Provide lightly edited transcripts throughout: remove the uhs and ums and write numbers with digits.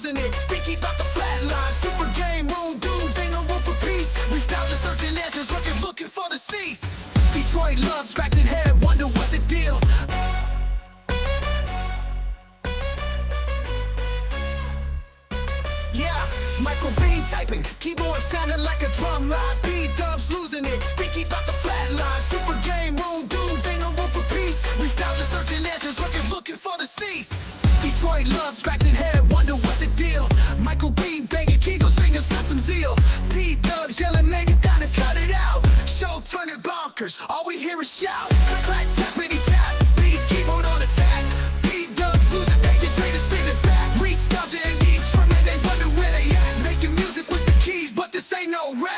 losing it. Speaking about the flatline, super game, moon dudes, ain't no room for peace. We style just searching answers, looking for the cease. Detroit love, scratching head, wonder what the deal. Yeah, Michael B typing, keyboard sounding like a drum line. B-dubs losing it, speaking about the flatline. Super game, moon dudes, ain't no room for peace. We style just searching answers, looking for the cease. Detroit love, scratching head, wonder what the deal. Michael B banging keys, those singers got some zeal. B-dubs yelling, man, you gotta cut it out. Show turn it bonkers, all we hear is shout. Clack, clack, tappity tap, B's keyboard on attack. B-dubs losing, they just ready to spin it back. Nostalgia and Detroit, man, they wonder where they at. Making music with the keys, but this ain't no rap.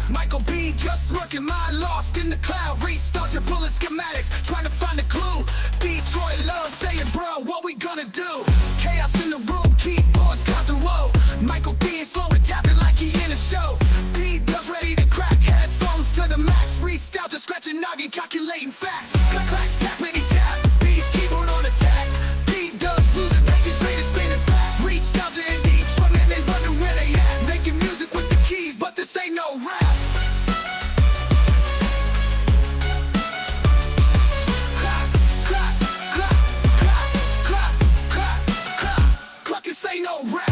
Michael B just smirking, mind lost in the cloud. Restart your bullet schematics, trying to find a clue. Detroit love saying, bro, what we gonna do? Chaos in the room, keyboards causing woe. Michael B ain't slow and tapping like he in a show. B-dubs ready to crack, headphones to the max. Restart just scratching noggin, calculating facts. Clack, clack, tappity tap, B's keyboard on attack. B-dubs losing pages, ready to spin it back. Nostalgia and Detroit, man, they wonder where they at. Making music with the keys, but this ain't no rap. Say no rap.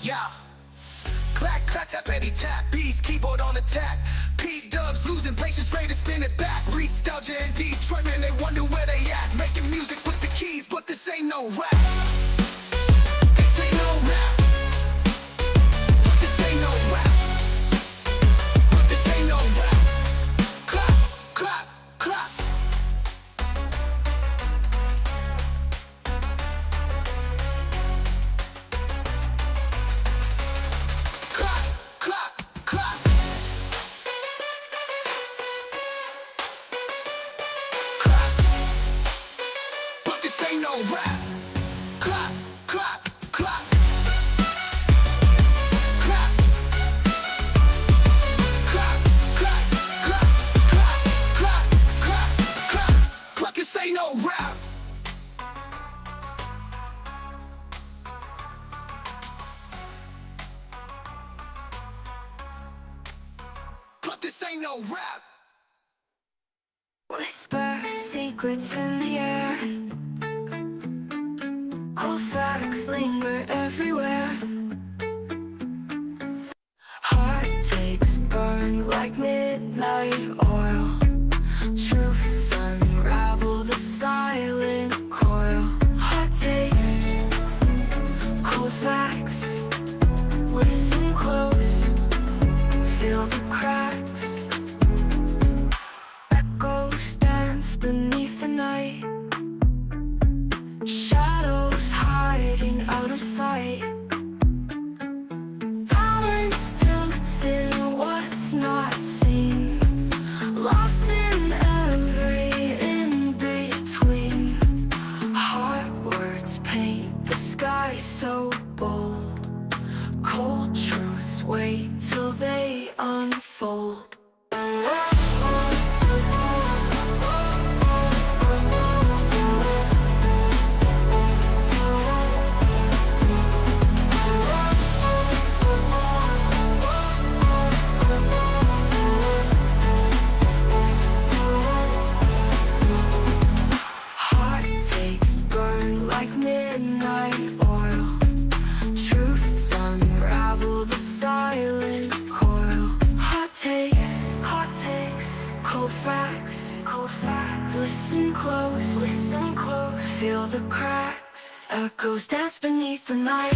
Yeah. Clack, clack, tap, Eddie tap. B's keyboard on attack. P-dubs losing patience, ready to spin it back. Nostalgia and Detroit, man, they wonder where they at. Making music with the keys, but this ain't no rap. This ain't no rap. This ain't no rap. No rap. Clap, clap, clap. Clap, clap, clap. Clap. But this ain't no rap. Clap, clap, clap. This ain't no rap. But this ain't no rap. Whisper secrets in the air. Cold facts linger everywhere. Heart takes burn like midnight oil. Truths unravel the silent coil. Hot takes, cold facts. Listen close, feel the cracks. Echoes dance beneath the night. Shadows hiding out of sight. Balance tilts in what's not seen. Lost in every in-between. Hard words paint the sky so bold. Cold truths wait till they unfold. Feel the cracks. Echoes dance beneath the night.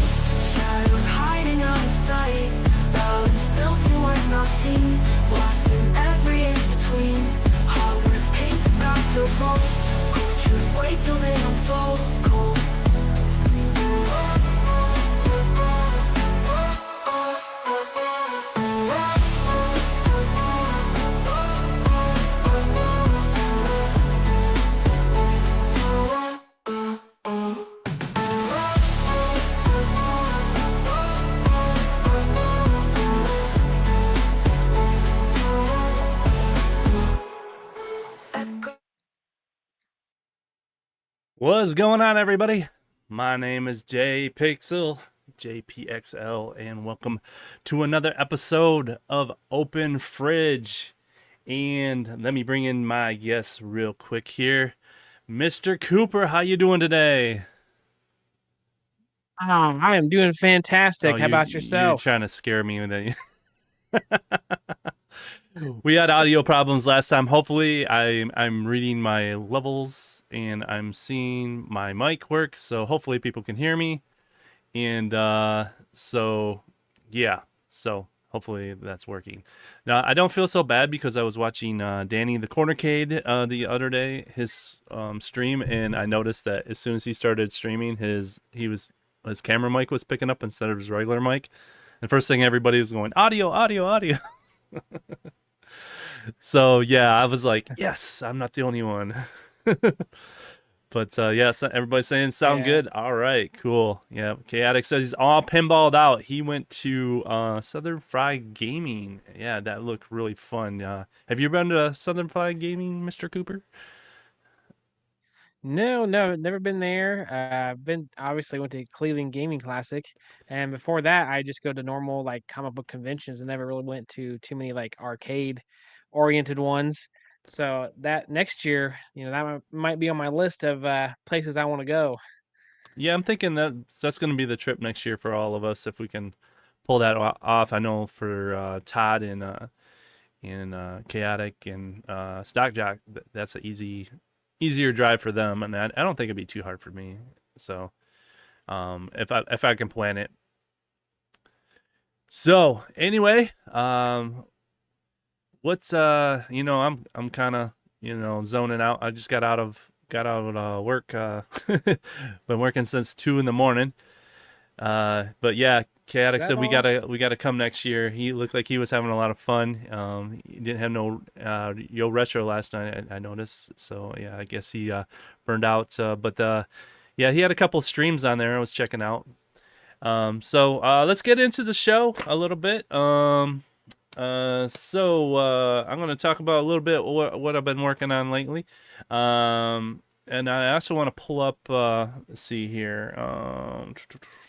Shadows hiding out of sight. Balance tilts in words not seen. Lost in every in-between. Hot words paint the sky so bold. Cold truths wait till they unfold. Cold. What's going on, everybody? My name is JPixel, JPXL, and welcome to another episode of Open Fridge. And let me bring in my guest real quick here, Mr. Cooper. How you doing today? I am doing Oh, fantastic. How about you're yourself? trying to scare me with that. We had audio problems last time. Hopefully, I'm reading my levels and I'm seeing my mic work, so hopefully people can hear me. And so yeah, so hopefully that's working. Now I don't feel so bad because I was watching Danny the Cornercade the other day, his stream, and I noticed that as soon as he started streaming, his camera mic was picking up instead of his regular mic. And first thing everybody was going audio, audio, audio. So yeah, I was like, yes, I'm not the only one. But yeah, so everybody's saying sound Yeah. good. All right, cool. Yeah, Chaotic says he's all pinballed out. He went to Southern Fried Gaming. Yeah, that looked really fun. Have you been to Southern Fried Gaming, Mr. Cooper? No, never been there. Been obviously went to Cleveland Gaming Classic, and before that, I just go to normal like comic book conventions and never really went to too many like arcade oriented ones. So that next year, that might be on my list of places I want to go. Yeah, I'm thinking that that's going to be the trip next year for all of us if we can pull that off. I know for Todd and Chaotic and Stockjock, that's an easier drive for them, and I don't think it'd be too hard for me. So if I can plan it. So anyway, what's I'm kind of zoning out. I just got out of work. Been working since 2 a.m. But yeah, Chaotic Is said that we all? gotta come next year. He looked like he was having a lot of fun. He didn't have no Yo Retro last night. I noticed. So yeah, I guess he burned out. But yeah, he had a couple streams on there. I was checking out. So let's get into the show a little bit. I'm going to talk about a little bit what I've been working on lately. And I also want to pull up, let's see here,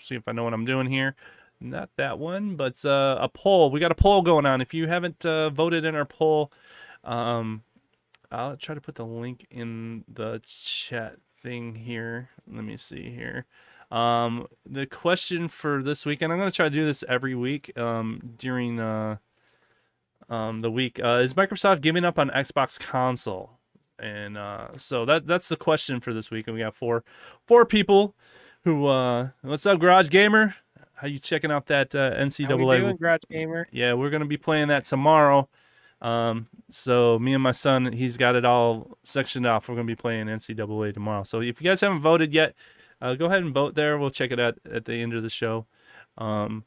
see if I know what I'm doing here. Not that one, but a poll. We got a poll going on. If you haven't voted in our poll, I'll try to put the link in the chat thing here. Let me see here. The question for this week, and I'm going to try to do this every week during the week, is Microsoft giving up on Xbox console? And so that's the question for this week. And we got four people who what's up, Garage Gamer? How you checking out that How we NCAA? doing, Garage Gamer? Yeah, we're gonna be playing that tomorrow. So me and my son, he's got it all sectioned off. We're gonna be playing NCAA tomorrow. So if you guys haven't voted yet, go ahead and vote there. We'll check it out at the end of the show. And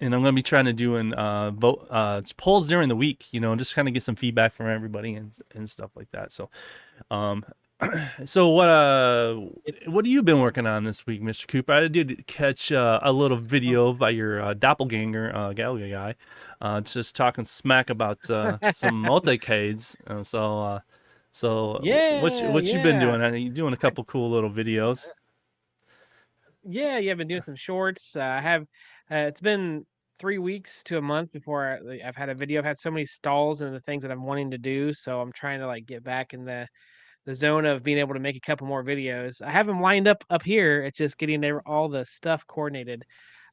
I'm gonna be trying to do vote polls during the week, just kind of get some feedback from everybody and stuff like that. So, so what have you been working on this week, Mr. Cooper? I did catch a little video by your doppelganger Galaga guy, just talking smack about some multicades. So Yeah, what you been yeah. doing? You doing a couple cool little videos. Yeah, I've been doing some shorts. I have. It's been 3 weeks to a month before I've had a video. I've had so many stalls and the things that I'm wanting to do, so I'm trying to like get back in the zone of being able to make a couple more videos. I have them lined up here. It's just getting all the stuff coordinated.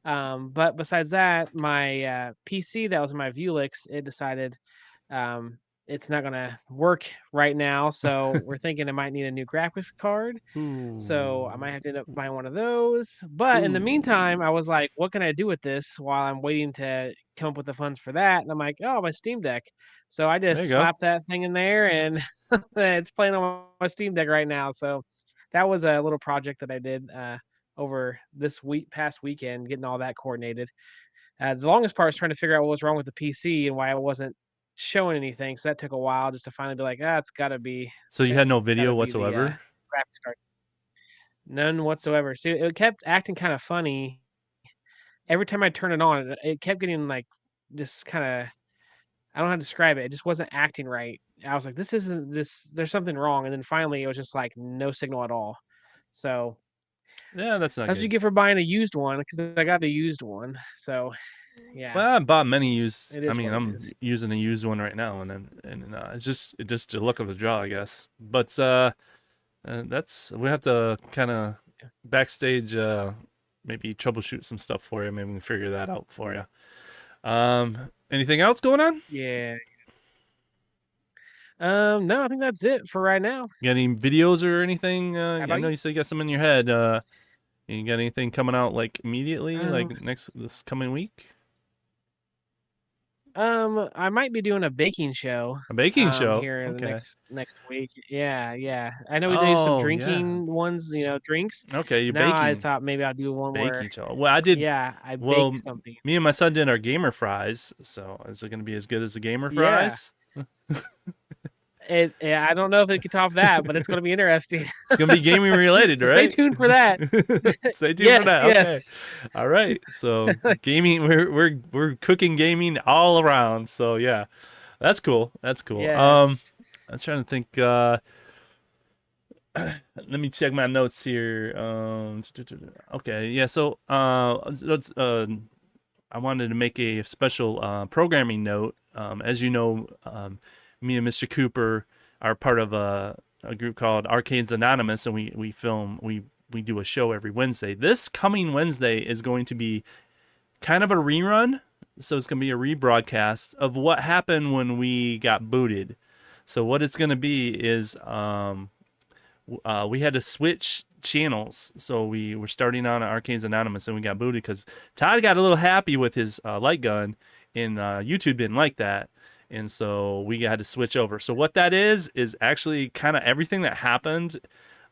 But besides that, my PC that was in my Vuelix, it decided um, it's not gonna work right now. So we're thinking I might need a new graphics card. So I Ooh. might have to end up buying one of those. But in the meantime, I was like, what can I do with this while I'm waiting to come up with the funds for that? And I'm like, oh, my Steam Deck. So I There you just go. slapped that thing in there and it's playing on my Steam Deck right now. So that was a little project that I did over this past weekend, getting all that coordinated. The longest part was trying to figure out what was wrong with the PC and why I wasn't showing anything. So that took a while just to finally be like, it's So you had no video gotta be the whatsoever? graphics card. None whatsoever. See, it kept acting kind of funny every time I turned it on. It kept getting like just kind of I don't know how to describe it. It just wasn't acting right. I was like, this isn't this. There's something wrong. And then finally, it was just like no signal at all. So Yeah, that's not that's what you good. get for buying a used one because I got a used one. So yeah, Well, I bought many used. it I is mean, what it I'm is. using a used one right now, and it's just the look of the draw, I guess. But that's we have to kind of backstage maybe troubleshoot some stuff for you. Maybe we can figure that out for you. Anything else going on? Yeah. No, I think that's it for right now. You got any videos or anything? How I about know you? you said you got some in your head. You got anything coming out like immediately, Um, like this coming week? I might be doing a baking show A baking show? here in the Okay. next week. Yeah, yeah. I know we do some Oh yeah. drinking ones, drinks. Okay, you're Now I baking. thought maybe I'll do one where Baking show. Well, I did. yeah, I bake Well, something. me and my son did our gamer fries. So is it going to be as good as the gamer Yeah. fries? Yeah, I don't know if it could top that, but it's going to be interesting. It's going to be gaming related, So right? stay tuned for that. Stay tuned Yes, for that. Okay. yes. All right. So gaming, we're cooking gaming all around. So yeah, that's cool. That's cool. Yes. I was trying to think. Let me check my notes here. Okay. Yeah. So I wanted to make a special programming note. As you know, me and Mr. Cooper are part of a group called Arcades Anonymous, and we do a show every Wednesday. This coming Wednesday is going to be kind of a rerun, so it's going to be a rebroadcast of what happened when we got booted. So what it's going to be is we had to switch channels. So we were starting on Arcades Anonymous, and we got booted because Todd got a little happy with his light gun, and YouTube didn't like that. And so we had to switch over. So what that is actually kind of everything that happened.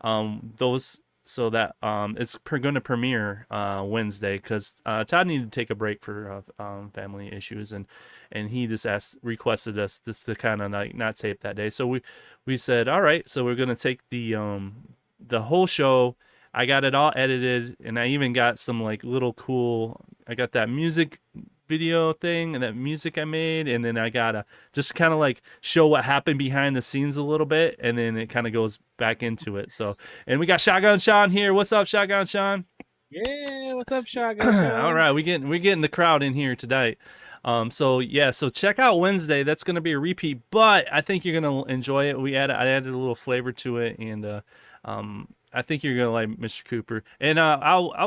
Those so that it's going to premiere Wednesday because Todd needed to take a break for family issues, and he just requested us just to kind of like not tape that day. So we said, all right, so we're going to take the whole show. I got it all edited, and I even got some like little cool. I got that music video thing and that music I made, and then I gotta just kind of like show what happened behind the scenes a little bit, and then it kind of goes back into it. So, and we got Shotgun Sean here. What's up, Shotgun Sean? Yeah, what's up, Shotgun? All right, we're getting the crowd in here tonight. So yeah, so check out Wednesday. That's gonna be a repeat, but I think you're gonna enjoy it. I added a little flavor to it, and I think you're gonna like Mr. Cooper, and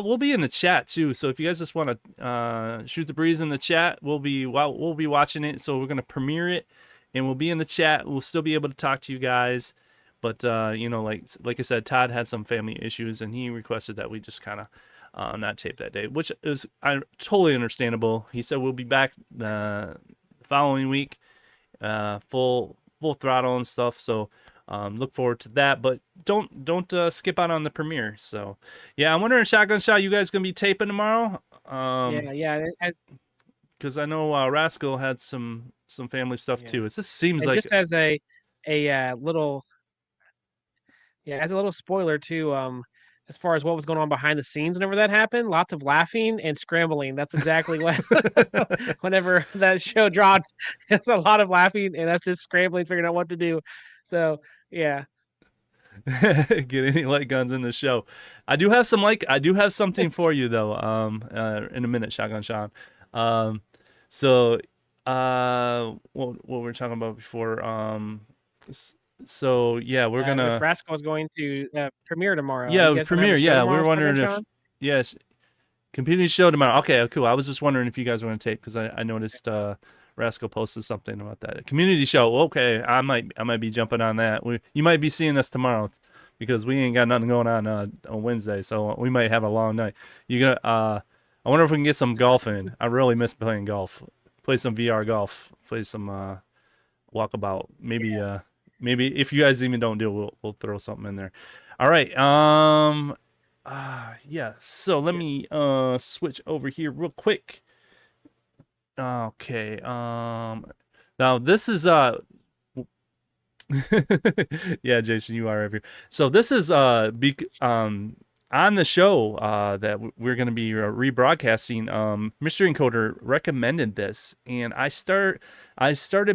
we'll be in the chat too. So if you guys just want to shoot the breeze in the chat, we'll be watching it. So we're gonna premiere it, and we'll be in the chat. We'll still be able to talk to you guys, but like I said, Todd had some family issues, and he requested that we just kind of not tape that day, which is totally understandable. He said we'll be back the following week, full throttle and stuff. So. Look forward to that, but don't skip out on the premiere. So, yeah, I'm wondering, Shotgun Shot, you guys gonna be taping tomorrow? Yeah. Because I know Rascal had some family stuff Yeah. too. It just seems And like just as a little as a little spoiler too, as far as what was going on behind the scenes whenever that happened, lots of laughing and scrambling. That's exactly what whenever that show drops, it's a lot of laughing and that's just scrambling, figuring out what to do. So yeah. get any light guns in the show. I do have something for you though. In a minute, Shotgun Sean. So what we were talking about before. So yeah, we're gonna. Rascal is going to premiere tomorrow. Yeah, premiere. Yeah, we were wondering if yes, competing show tomorrow. Okay, cool. I was just wondering if you guys were gonna tape because I noticed Rascal posted something about that community show. Okay, I might be jumping on that. You might be seeing us tomorrow because we ain't got nothing going on Wednesday, so we might have a long night. I wonder if we can get some golf in. I really miss playing golf. Play some VR golf. Play some walkabout. Maybe if you guys even don't do it, we'll throw something in there. All right. Yeah. So let me switch over here real quick. Okay. Now this is yeah, Jason, you are over here. So this is on the show that we're going to be rebroadcasting, Mystery Encoder recommended this, and I started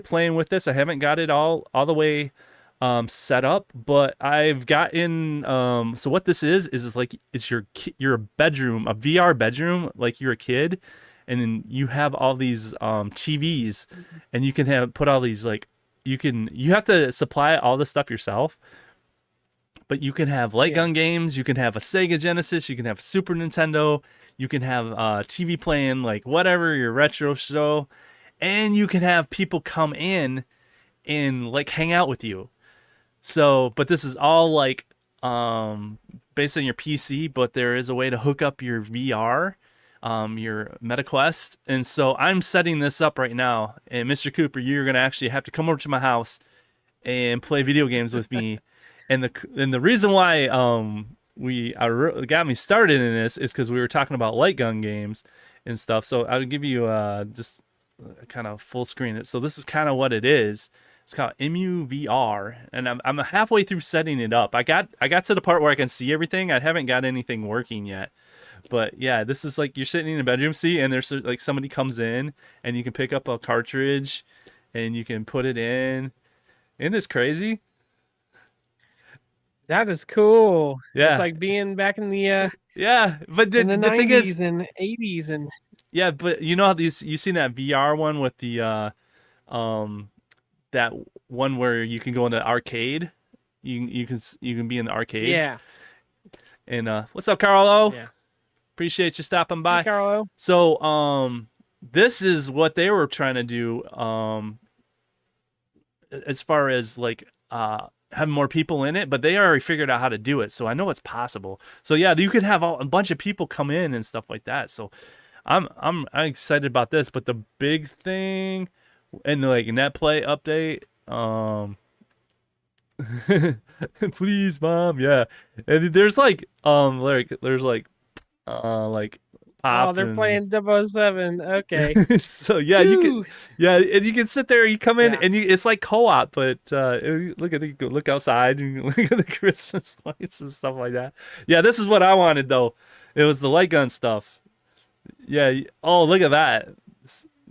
playing with this. I haven't got it all the way set up, but I've gotten so what this is like it's your bedroom, a VR bedroom, like you're a kid, and then you have all these TVs, and you can put all these like you have to supply all the stuff yourself. But you can have light gun games, you can have a Sega Genesis, you can have a Super Nintendo, you can have TV playing like whatever your retro show, and you can have people come in and like hang out with you. So, but this is all like based on your PC, but there is a way to hook up your VR, your MetaQuest, and so I'm setting this up right now. And Mr. Cooper, you're gonna actually have to come over to my house and play video games with me. And the reason why got me started in this is because we were talking about light gun games and stuff. So I'll give you just kind of full screen it. So this is kind of what it is. It's called EmuVR, and I'm halfway through setting it up. I got to the part where I can see everything. I haven't got anything working yet. But yeah, this is like you're sitting in a bedroom seat, and there's like somebody comes in, and you can pick up a cartridge, and you can put it in. Isn't this crazy? That is cool. Yeah. It's like being back in the but in the the thing 90s is, and 80s and yeah, but you know how you seen that VR one with the that one where you can go into arcade, you can be in the arcade. yeah. And what's up, Carlo? Yeah. Appreciate you stopping by. Hey, Carlo. So this is what they were trying to do as far as like having more people in it, but they already figured out how to do it, so I know it's possible. So yeah, you could have a bunch of people come in and stuff like that. So I'm excited about this. But the big thing and like NetPlay update, please, Mom, yeah. And there's like Oh, they're playing 007. Okay. so yeah, you can, and you can sit there, you come in, Yeah. and it's like co-op, but look outside and look at the Christmas lights and stuff like that. Yeah, this is what I wanted though. It was the light gun stuff. Yeah. Oh, look at that.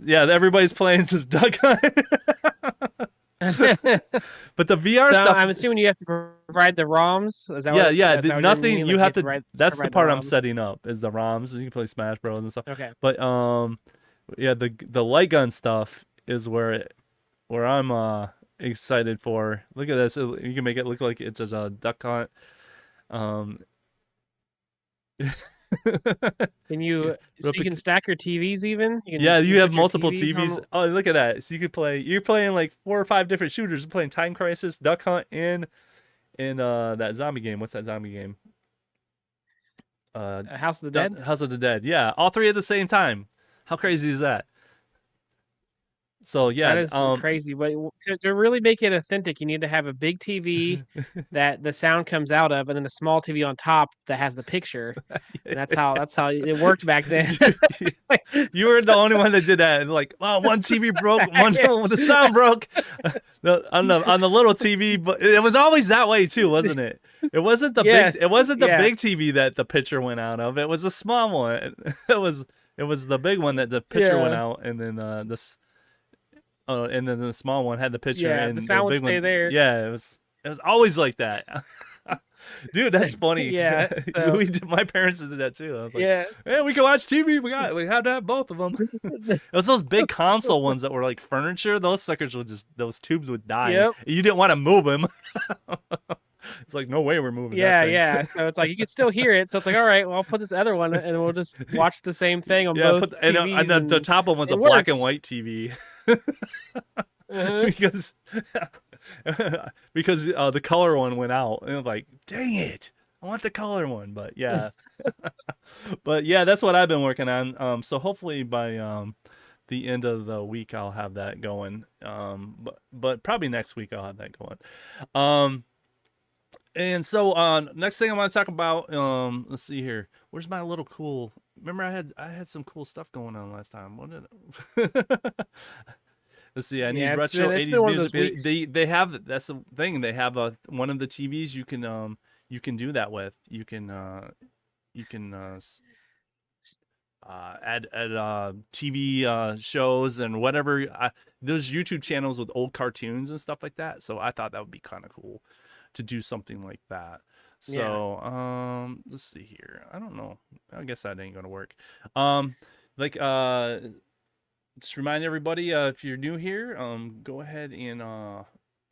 Yeah, everybody's playing some duck hunt. But the VR So stuff. I'm assuming you have to provide the ROMs. Is that Yeah, what, yeah. is that what Nothing. mean? You Like, have to. That's the provide part I'm ROMs? setting up is the ROMs. You can play Smash Bros and stuff. Okay. But yeah, the light gun stuff is where I'm excited for. Look at this. You can make it look like it's a duck hunt. Can you so you can stack your TVs even? Yeah, you put have your multiple TVs TVs. on- Oh, look at that. So you're playing like 4 or 5 different shooters. You're playing Time Crisis, Duck Hunt, and that zombie game. What's that zombie game? House of the Dead. House of the Dead. Yeah, all 3 at the same time. How crazy is that? So yeah, That is crazy. But to really make it authentic, you need to have a big TV that the sound comes out of, and then a small TV on top that has the picture. And that's how it worked back then. You were the only one that did that. And like, oh, one TV broke, the sound broke. on the little TV, but it was always that way too, wasn't it? It wasn't the Yes, big. It wasn't the yeah. big TV that the picture went out of. It was a small one. It was the big one that the picture went Yeah. out, and then and then the small one had the picture. Yeah, and the sound would big stay one, there. Yeah, it was always like that. Dude, that's funny. Yeah, so- My parents did that too. I was like, Yeah. hey, we can watch TV. We had to have both of them. It was those big console ones that were like furniture. Those suckers those tubes would die. Yep. You didn't want to move them. It's like, no way we're moving. Yeah, that thing. yeah. So it's like you can still hear it. So it's like, all right, well, I'll put this other one, and we'll just watch the same thing on Yeah, both and TVs. the top one was it a black and works. white TV. Uh-huh. because the color one went out, and I'm like, dang it, I want the color one. But yeah, but yeah, that's what I've been working on. So hopefully by the end of the week I'll have that going. But probably next week I'll have that going. And so next thing I want to talk about, let's see here. Where's my little cool? Remember I had some cool stuff going on last time. What did Let's see. I need Yeah, it's retro been- it's 80s been one of those music. weeks. They have, that's the thing. They have one of the TVs you can do that with. You can you can add TV shows and whatever. Those YouTube channels with old cartoons and stuff like that. So I thought that would be kind of cool to do something like that. So let's see here. I don't know. I guess that ain't gonna work. Like just remind everybody, if you're new here, go ahead and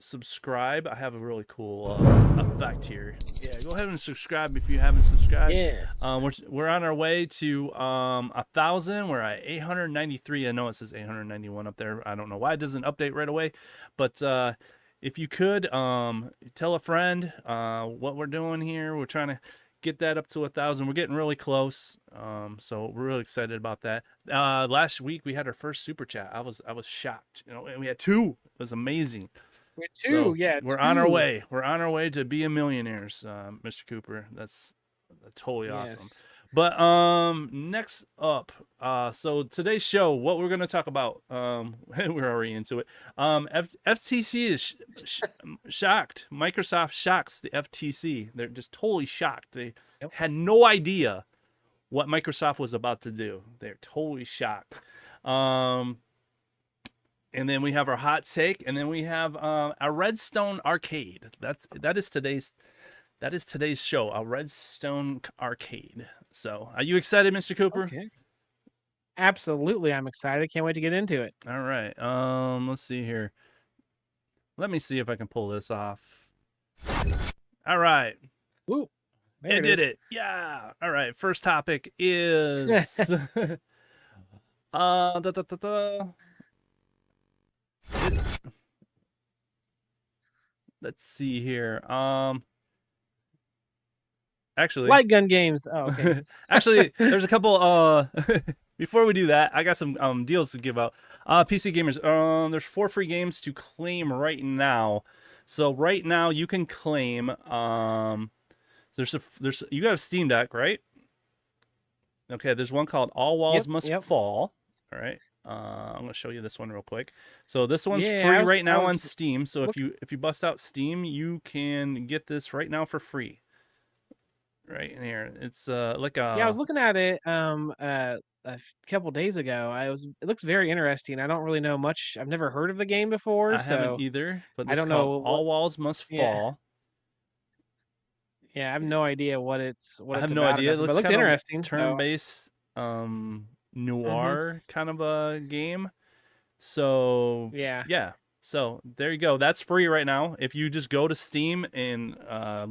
subscribe. I have a really cool effect here. Yeah, go ahead and subscribe if you haven't subscribed. Yeah. We're on our way to 1,000. We're at 893. I know it says 891 up there. I don't know why it doesn't update right away, but if you could tell a friend what we're doing here. We're trying to get that up to 1,000. We're getting really close, so we're really excited about that. Last week we had our first super chat. I was shocked, and we had 2. It was amazing. We're 2, So yeah. we're 2. on our way. We're on our way to being millionaires, Mr. Cooper. That's totally awesome. Yes. But next up, so today's show, what we're gonna talk about, we're already into it. FTC is shocked. Microsoft shocks the FTC. They're just totally shocked. They had no idea what Microsoft was about to do. They're totally shocked. And then we have our hot take, and then we have a Redstone Arcade. That is today's show, a Redstone Arcade. So, are you excited, Mr. Cooper? Okay. Absolutely, I'm excited. Can't wait to get into it. All right. Let's see here. Let me see if I can pull this off. All right. Ooh, there It did it. Yeah. All right. First topic is let's see here. Actually, Light gun games. Oh, okay. actually, there's a couple. Before we do that, I got some deals to give out. PC gamers, there's 4 free games to claim right now. So right now you can claim. There's you got a Steam Deck, right? Okay, there's one called All Walls Must Fall. All right. I'm gonna show you this one real quick. So this one's free right now on Steam. So if you bust out Steam, you can get this right now for free. Right in here, it's like a. Yeah, I was looking at it a couple days ago. It looks very interesting. I don't really know much. I've never heard of the game before, I haven't either. But this I don't called know All Walls Must Fall. Yeah, I have no idea what it's. I have no idea. It looked interesting. Turn-based noir kind of a game. So yeah. So there you go. That's free right now. If you just go to Steam and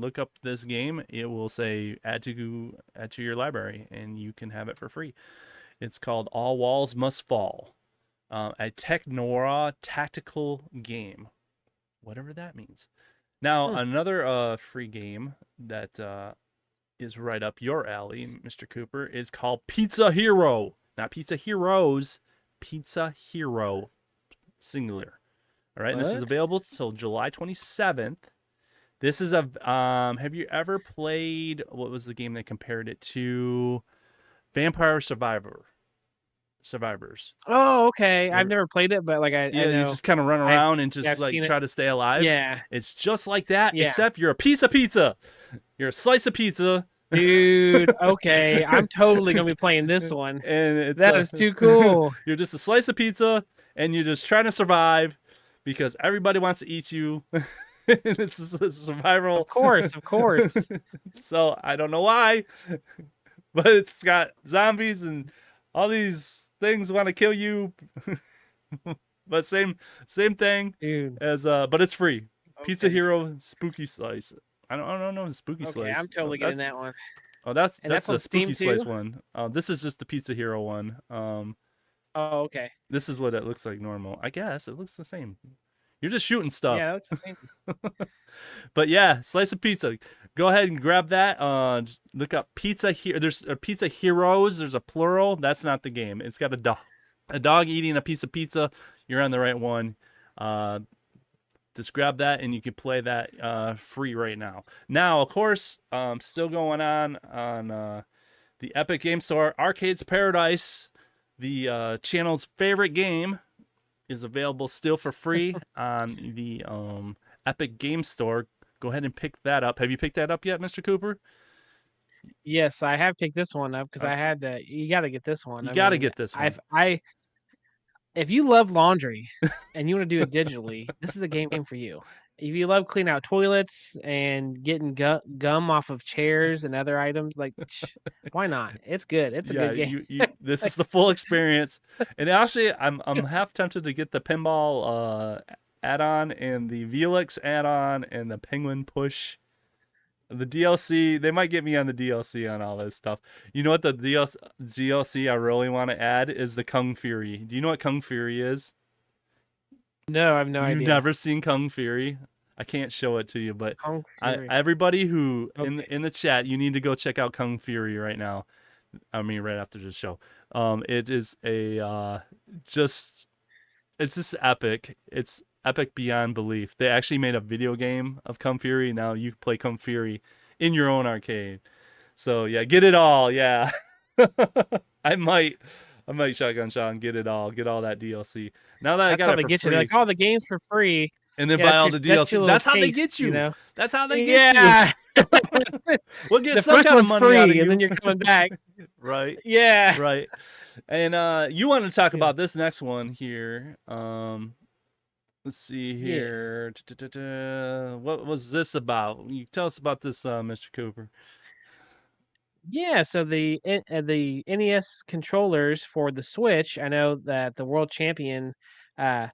look up this game, it will say add to your library, and you can have it for free. It's called All Walls Must Fall, a tech noir tactical game, whatever that means. Now another free game that is right up your alley, Mr. Cooper, is called Pizza Hero. Not Pizza Heroes, Pizza Hero, singular. All right, and this is available till July 27th. This is a have you ever played, what was the game they compared it to? Vampire Survivors. Oh, okay. I've never played it, but like I know. You just kind of run around and just like try to stay alive. Yeah. It's just like that, except you're a piece of pizza. You're a slice of pizza. Dude, okay. I'm totally going to be playing this one. And that is too cool. You're just a slice of pizza and you're just trying to survive because everybody wants to eat you. It's a survival. Of course. So I don't know why, but it's got zombies and all these things want to kill you. But same thing. Dude. As but it's free. Okay. Pizza Hero Spooky Slice. I don't know the Spooky Slice. I'm totally getting that one. Oh, that's the Spooky Steam Slice one. This is just the Pizza Hero one. Oh, okay. This is what it looks like normal. I guess it looks the same. You're just shooting stuff. Yeah, it looks the same. But yeah, slice of pizza. Go ahead and grab that. Look up Pizza here. There's Pizza Heroes. There's a plural. That's not the game. It's got a dog eating a piece of pizza. You're on the right one. Just grab that and you can play that free right now. Now, of course, still going on the Epic Game Store, Arcade's Paradise, the channel's favorite game, is available still for free on the Epic Game Store. Go ahead and pick that up. Have you picked that up yet, Mr. Cooper? Yes, I have picked this one up because I Okay. had to. You got to get this one. You I got to mean, get this one. if you love laundry and you want to do it digitally, this is the game for you. If you love cleaning out toilets and getting gum off of chairs and other items, like why not? It's good. It's a Yeah, good game. you this is the full experience. And actually, I'm half tempted to get the pinball add-on and the Velix add-on and the Penguin Push. The DLC, they might get me on the DLC on all this stuff. You know what the DLC I really want to add is the Kung Fury. Do you know what Kung Fury is? No, I have no You've idea. never seen Kung Fury? I can't show it to you, but Kung Fury. everybody who Okay. in the chat, you need to go check out Kung Fury right now. I mean, right after this show. It is a it's just epic. It's epic beyond belief. They actually made a video game of Kung Fury. Now you play Kung Fury in your own arcade. So yeah, get it all. Yeah, I might Shotgun Sean get it all. Get all that DLC. Now that I That's got how it they for get you. free, They're like, oh, the game's for free. and then Yeah, buy that's all your- the that's your DLC. little That's how they taste, get you. you know? That's how they get you. Yeah. We'll get The some first kind of one's money out of free, you. and then you're coming back. Right. Yeah. Right. And you want to talk Yeah. about this next one here. Let's see Yes. here. What was this about? You tell us about this, Mr. Cooper. Yeah, so the NES controllers for the Switch, I know that the World Champion uh,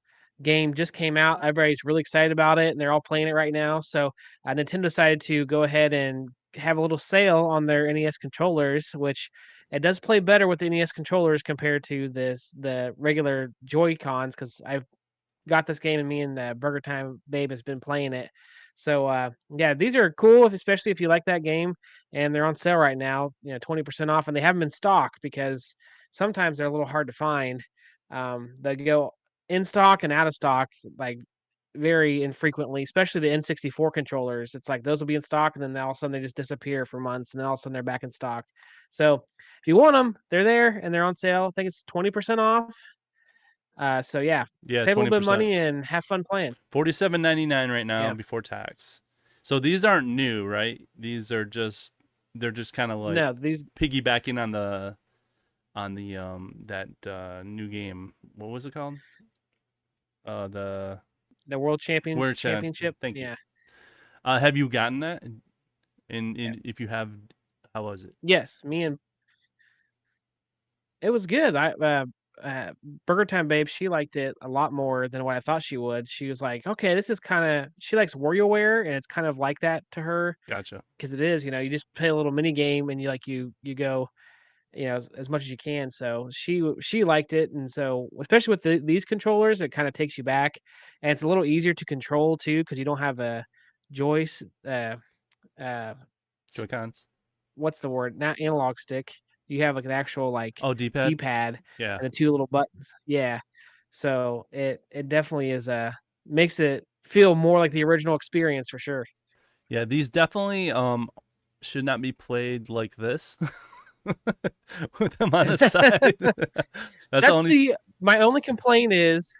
game just came out. Everybody's really excited about it, and they're all playing it right now. So Nintendo decided to go ahead and have a little sale on their NES controllers, which it does play better with the NES controllers compared to the regular Joy Cons. Because I've got this game, and me and Burger Time Babe has been playing it. So yeah, these are cool, especially if you like that game, and they're on sale right now. 20% off, and they have them in stock because sometimes they're a little hard to find. They go in stock and out of stock like very infrequently, especially the N64 controllers. It's like those will be in stock, and then all of a sudden they just disappear for months, and then all of a sudden they're back in stock. So if you want them, they're there and they're on sale. I think it's 20% off. So yeah, Yeah, save a little bit of 20%. money and have fun playing. $47.99 right now Yeah. before tax. So these aren't new, right? These are they're just kind of like No, these piggybacking on the that new game. What was it called? The the World World Championship. Thank you. Yeah. Have you gotten that? If you have, how was it? Yes, it was good. Burger Time Babe, she liked it a lot more than what I thought she would. She was like, okay, this is kind of, she likes WarioWare, and it's kind of like that to her Gotcha. because it is, you just play a little mini game and you go, as much as you can. So she liked it, and so especially with these controllers, it kind of takes you back, and it's a little easier to control too because you don't have a joyce. Uh, Joy-Cons. what's the word? Not analog stick. You have like an actual like Oh, D-pad. D-pad Yeah. and the two little buttons. Yeah. So it definitely is makes it feel more like the original experience for sure. Yeah, these definitely should not be played like this. With them on the side. That's only my only complaint is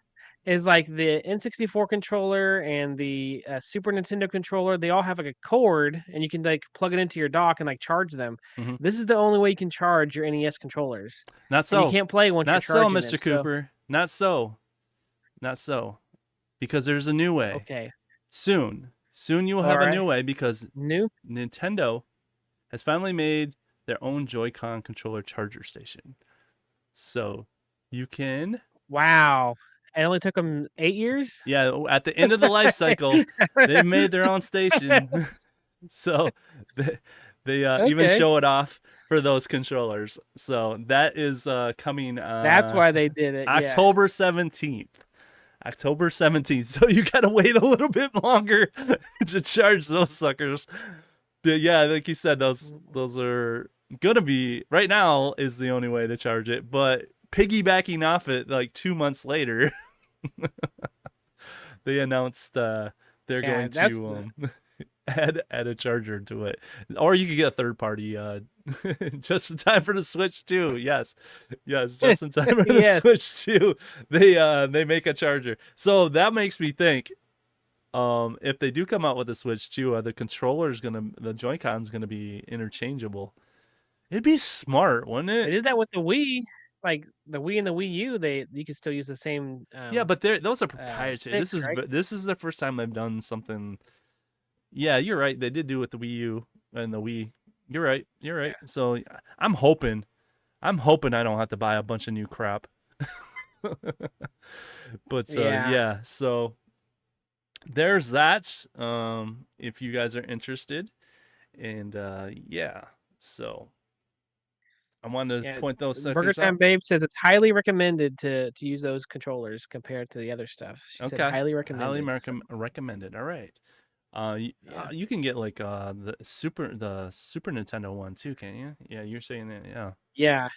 like the N64 controller and the Super Nintendo controller, they all have like a cord and you can like plug it into your dock and like charge them. Mhm. This is the only way you can charge your NES controllers. not And so. you can't play once Not you're so, charging Mr. them. So, Cooper. Not so. Not so. Because there's a new way. okay. Soon you will have a Alright. new way because New? Nintendo has finally made their own Joy-Con controller charger station. So you can, Wow. It only took them 8 years? yeah, at the end of the life cycle, they made their own station. So they even Okay. show it off for those controllers. So that is coming That's why they did it. Yeah. October 17th. October 17th. So you got to wait a little bit longer to charge those suckers. But yeah, like you said, those are going to be, right now is the only way to charge it. But piggybacking off it like 2 months later, they announced they're going that's to add a charger to it. Or you could get a third party just in time for the Switch too. Yes, just in time for the Yes. Switch too. They make a charger. So that makes me think, if they do come out with a Switch 2, the Joy-Con's gonna be interchangeable. It'd be smart, wouldn't They it? did that with the Wii, like the Wii and the Wii U. You can still use the same Yeah, but those are proprietary. sticks, right? This is the first time they've done something. Yeah, you're right. They did do it with the Wii U and the Wii. You're right. You're right. So I'm hoping I don't have to buy a bunch of new crap. But Yeah. yeah, so there's that. If you guys are interested, and yeah, so I wanted to Yeah, point those Burger suckers Time out. Babe says it's highly recommended to use those controllers compared to the other stuff. She said Okay, highly recommended. so- recommended. All right. Yeah. You can get like the Super Nintendo one too, can you? Yeah, you're saying that. Yeah. Yeah,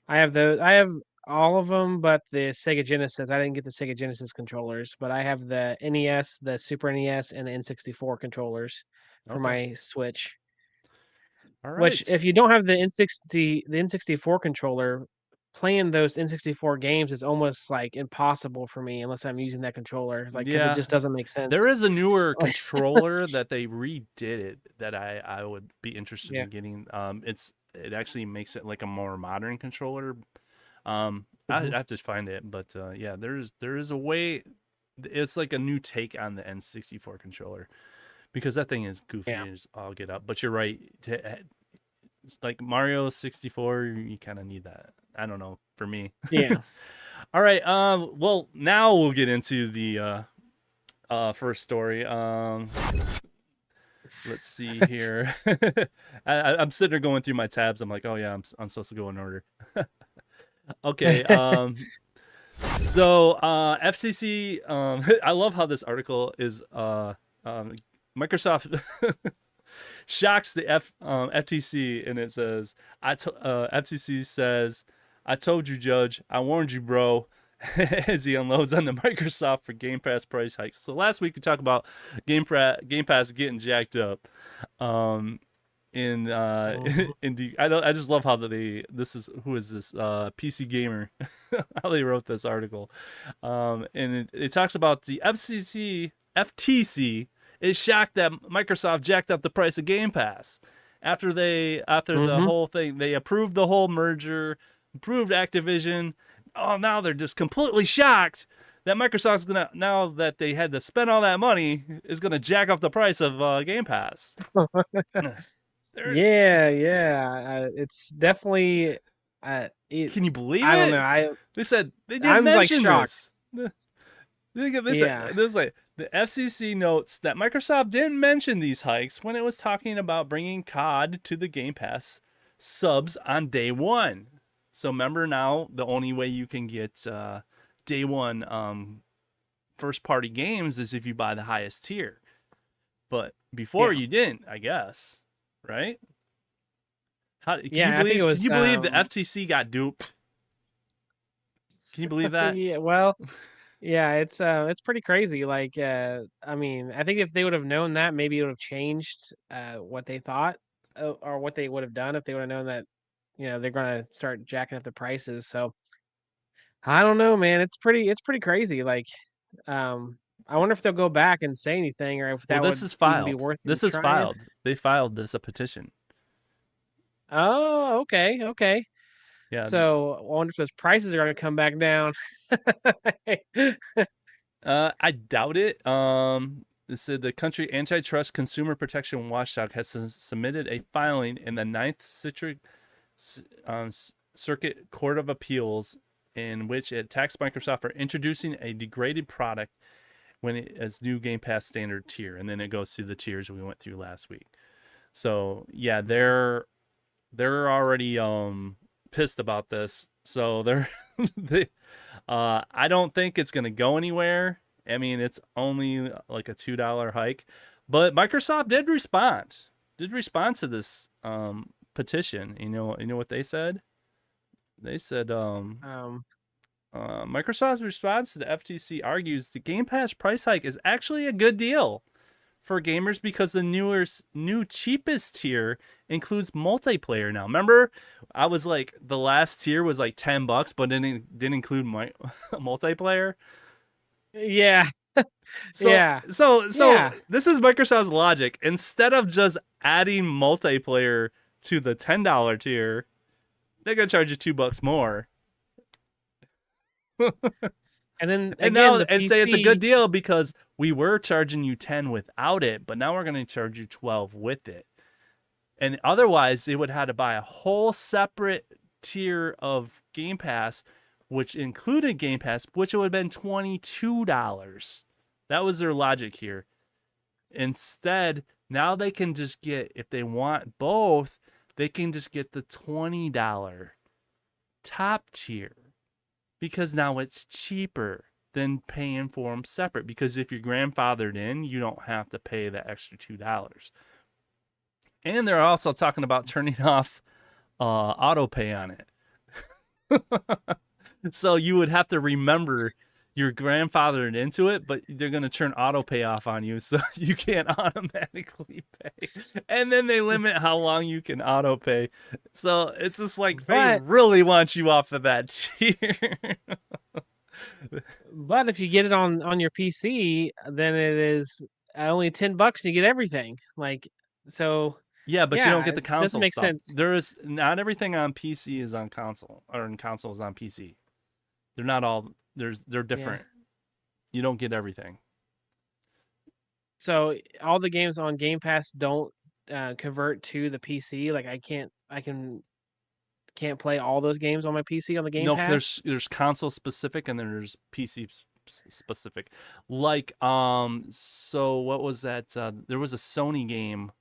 I have those. I have all of them, but the Sega Genesis. I didn't get the Sega Genesis controllers, but I have the NES, the Super NES, and the N64 controllers for Okay. my Switch. All Which, right. if you don't have the N64 controller, playing those N64 games is almost like impossible for me unless I'm using that controller, like because it Yeah, just doesn't make sense. there is a newer controller that they redid it that I would be interested Yeah. in getting. It actually makes it like a more modern controller. I Mhm. have to find it, but yeah, there is a way. It's like a new take on the N64 controller because that thing is goofy Yeah. as all get up. But you're right. It's like Mario 64, you kind of need that. I don't know, for me. Yeah. All right. Well, now we'll get into the first story. Let's see here. I'm sitting there going through my tabs. I'm like, oh yeah, I'm supposed to go in order. Okay. So FCC. I love how this article is. Microsoft shocks the FTC, and it says, FTC says, "I told you, Judge. I warned you, bro." As he unloads on the Microsoft for Game Pass price hikes. So last week we talked about Game Pass getting jacked up. In I just love how this is PC Gamer how they wrote this article. And it talks about the FTC is shocked that Microsoft jacked up the price of Game Pass after the whole thing. They approved the whole merger, approved Activision. Oh, now they're just completely shocked that Microsoft's gonna, now that they had to spend all that money, is gonna jack up the price of Game Pass. Yeah. It's definitely. Can you believe I it? don't know. They said they didn't I'm, like, mention shocked. this. Yeah. This like the FCC notes that Microsoft didn't mention these hikes when it was talking about bringing COD to the Game Pass subs on day one. So remember, now the only way you can get day one first party games is if you buy the highest tier. But before you didn't, I guess, right? Can you believe the FTC got duped? Can you believe that? Yeah, well, yeah, it's pretty crazy. Like, I mean, I think if they would have known that, maybe it would have changed what they thought or what they would have done if they would have known that, they're gonna start jacking up the prices. So I don't know, man. It's pretty crazy. Like, I wonder if they'll go back and say anything, or if that Well, this would is even be filed. worth This even is trying. filed. They filed this a petition. Oh, okay. Yeah. So I wonder if those prices are gonna come back down. I doubt it. It said the country antitrust consumer protection watchdog has submitted a filing in the Ninth Circuit Court of Appeals in which it attacks Microsoft for introducing a degraded product as new Game Pass standard tier, and then it goes through the tiers we went through last week. So yeah, they're already pissed about this. So I don't think it's gonna go anywhere. I mean, it's only like a $2 hike, but Microsoft did respond to this petition. You know what they said? They said Microsoft's response to the FTC argues the Game Pass price hike is actually a good deal for gamers because the new cheapest tier includes multiplayer now. Remember, I was like, the last tier was like $10, but then it didn't include my multiplayer. Yeah. So Yeah. so Yeah. this is Microsoft's logic. Instead of just adding multiplayer to the $10 tier, they're gonna charge you $2 more. And then And again, now the and say it's a good PC. deal because we were charging you 10 without it, but now we're gonna charge you 12 with it. And otherwise they would have to buy a whole separate tier of Game Pass, which included Game Pass, which would have been $22. That was their logic here. Instead, now they can just get, if they want both, they can just get the $20 top tier because now it's cheaper than paying for them separate. Because if you're grandfathered in, you don't have to pay the extra $2. And they're also talking about turning off auto pay on it. So you would have to remember you're grandfathered into it, but they're going to turn auto pay off on you so you can't automatically pay. And then they limit how long you can auto pay. So it's just like they But really want you off of that tier. but if you get it on your PC, then it is only $10 and you get everything. Like, so Yeah, but you don't yeah, get the it doesn't console make stuff. sense. There is not everything on PC is on console, or in console is on PC. They're not all. They're Yeah. different. You don't get everything. So all the games on Game Pass don't convert to the PC. Like can't play all those games on my PC on the Game No, Pass. there's console specific and then there's PC specific. Like so what was that? There was a Sony game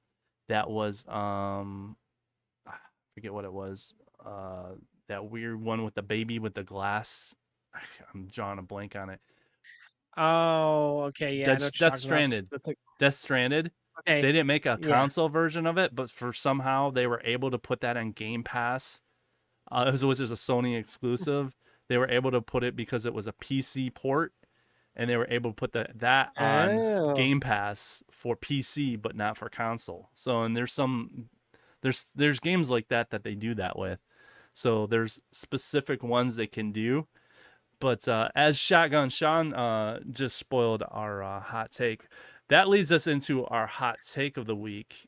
that was I forget what it was. That weird one with the baby with the glass. I'm drawing a blank on it. Oh, okay, yeah, I know Death, what you're Death talking about. Stranded. Death Stranded. They Okay, didn't make a yeah. console version of it, but for somehow they were able to put that on Game Pass. It was just a Sony exclusive. They were able to put it because it was a PC port, and they were able to put that on Oh, Game Pass for PC, but not for console. So, and there's games like that they do that with. So there's specific ones they can do. But as Shotgun Sean just spoiled our hot take, that leads us into our hot take of the week.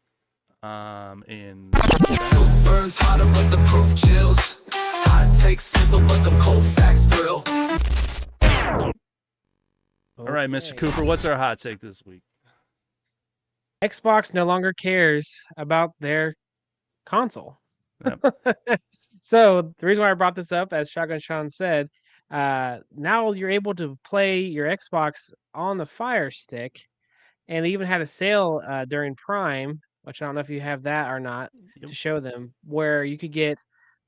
In Burns hotter, but the proof chills. Hot takes sizzle, but the cold facts thrill. all right, Mr. okay. Cooper, what's our hot take this week? Xbox no longer cares about their console. Yep. So the reason why I brought this up, as Shotgun Sean said, now you're able to play your Xbox on the Fire Stick, and they even had a sale during Prime, which I don't know if you have that or not, Yep. to show them, where you could get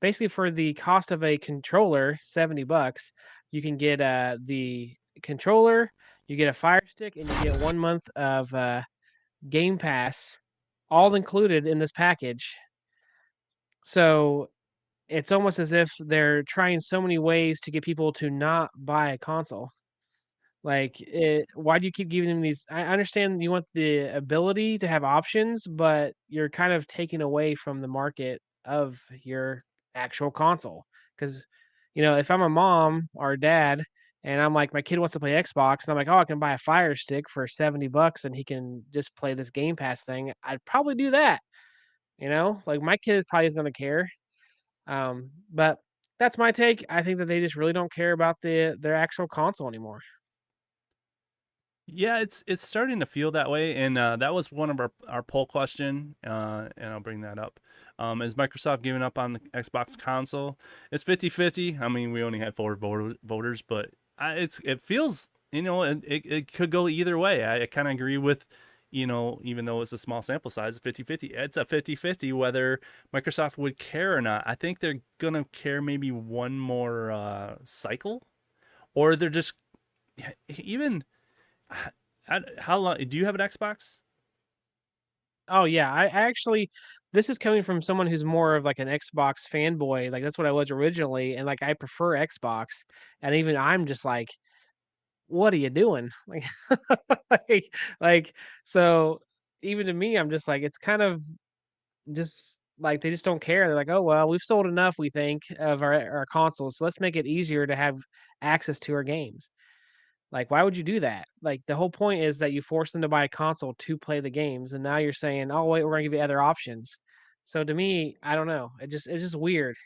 basically for the cost of a controller, $70, you can get the controller, you get a Fire Stick, and you get 1 month of Game Pass, all included in this package. So it's almost as if they're trying so many ways to get people to not buy a console. Like, why do you keep giving them these? I understand you want the ability to have options, but you're kind of taking away from the market of your actual console. Because, if I'm a mom or a dad and I'm like, my kid wants to play Xbox, and I'm like, oh, I can buy a Fire Stick for $70 and he can just play this Game Pass thing, I'd probably do that. Like my kid probably is going to care. But that's my take. I think that they just really don't care about their actual console anymore. Yeah, it's starting to feel that way, and that was one of our poll question, and I'll bring that up. Is Microsoft giving up on the Xbox console? It's 50-50. I mean, we only had 4 voters, but it feels, it could go either way. I kind of agree with, even though it's a small sample size, 50-50. It's a 50-50 whether Microsoft would care or not. I think they're going to care maybe one more cycle, or they're just, even, how long, do you have an Xbox? Oh yeah, I actually this is coming from someone who's more of like an Xbox fanboy. Like that's what I was originally, and like I prefer Xbox. And even I'm just like, what are you doing? Like, like so even to me, I'm just like, it's kind of just like they just don't care. They're like, oh well, we've sold enough, we think, of our consoles, so let's make it easier to have access to our games. Like, why would you do that? Like, the whole point is that you force them to buy a console to play the games, and now you're saying, "Oh, wait, we're gonna give you other options." So to me, I don't know. It's just weird.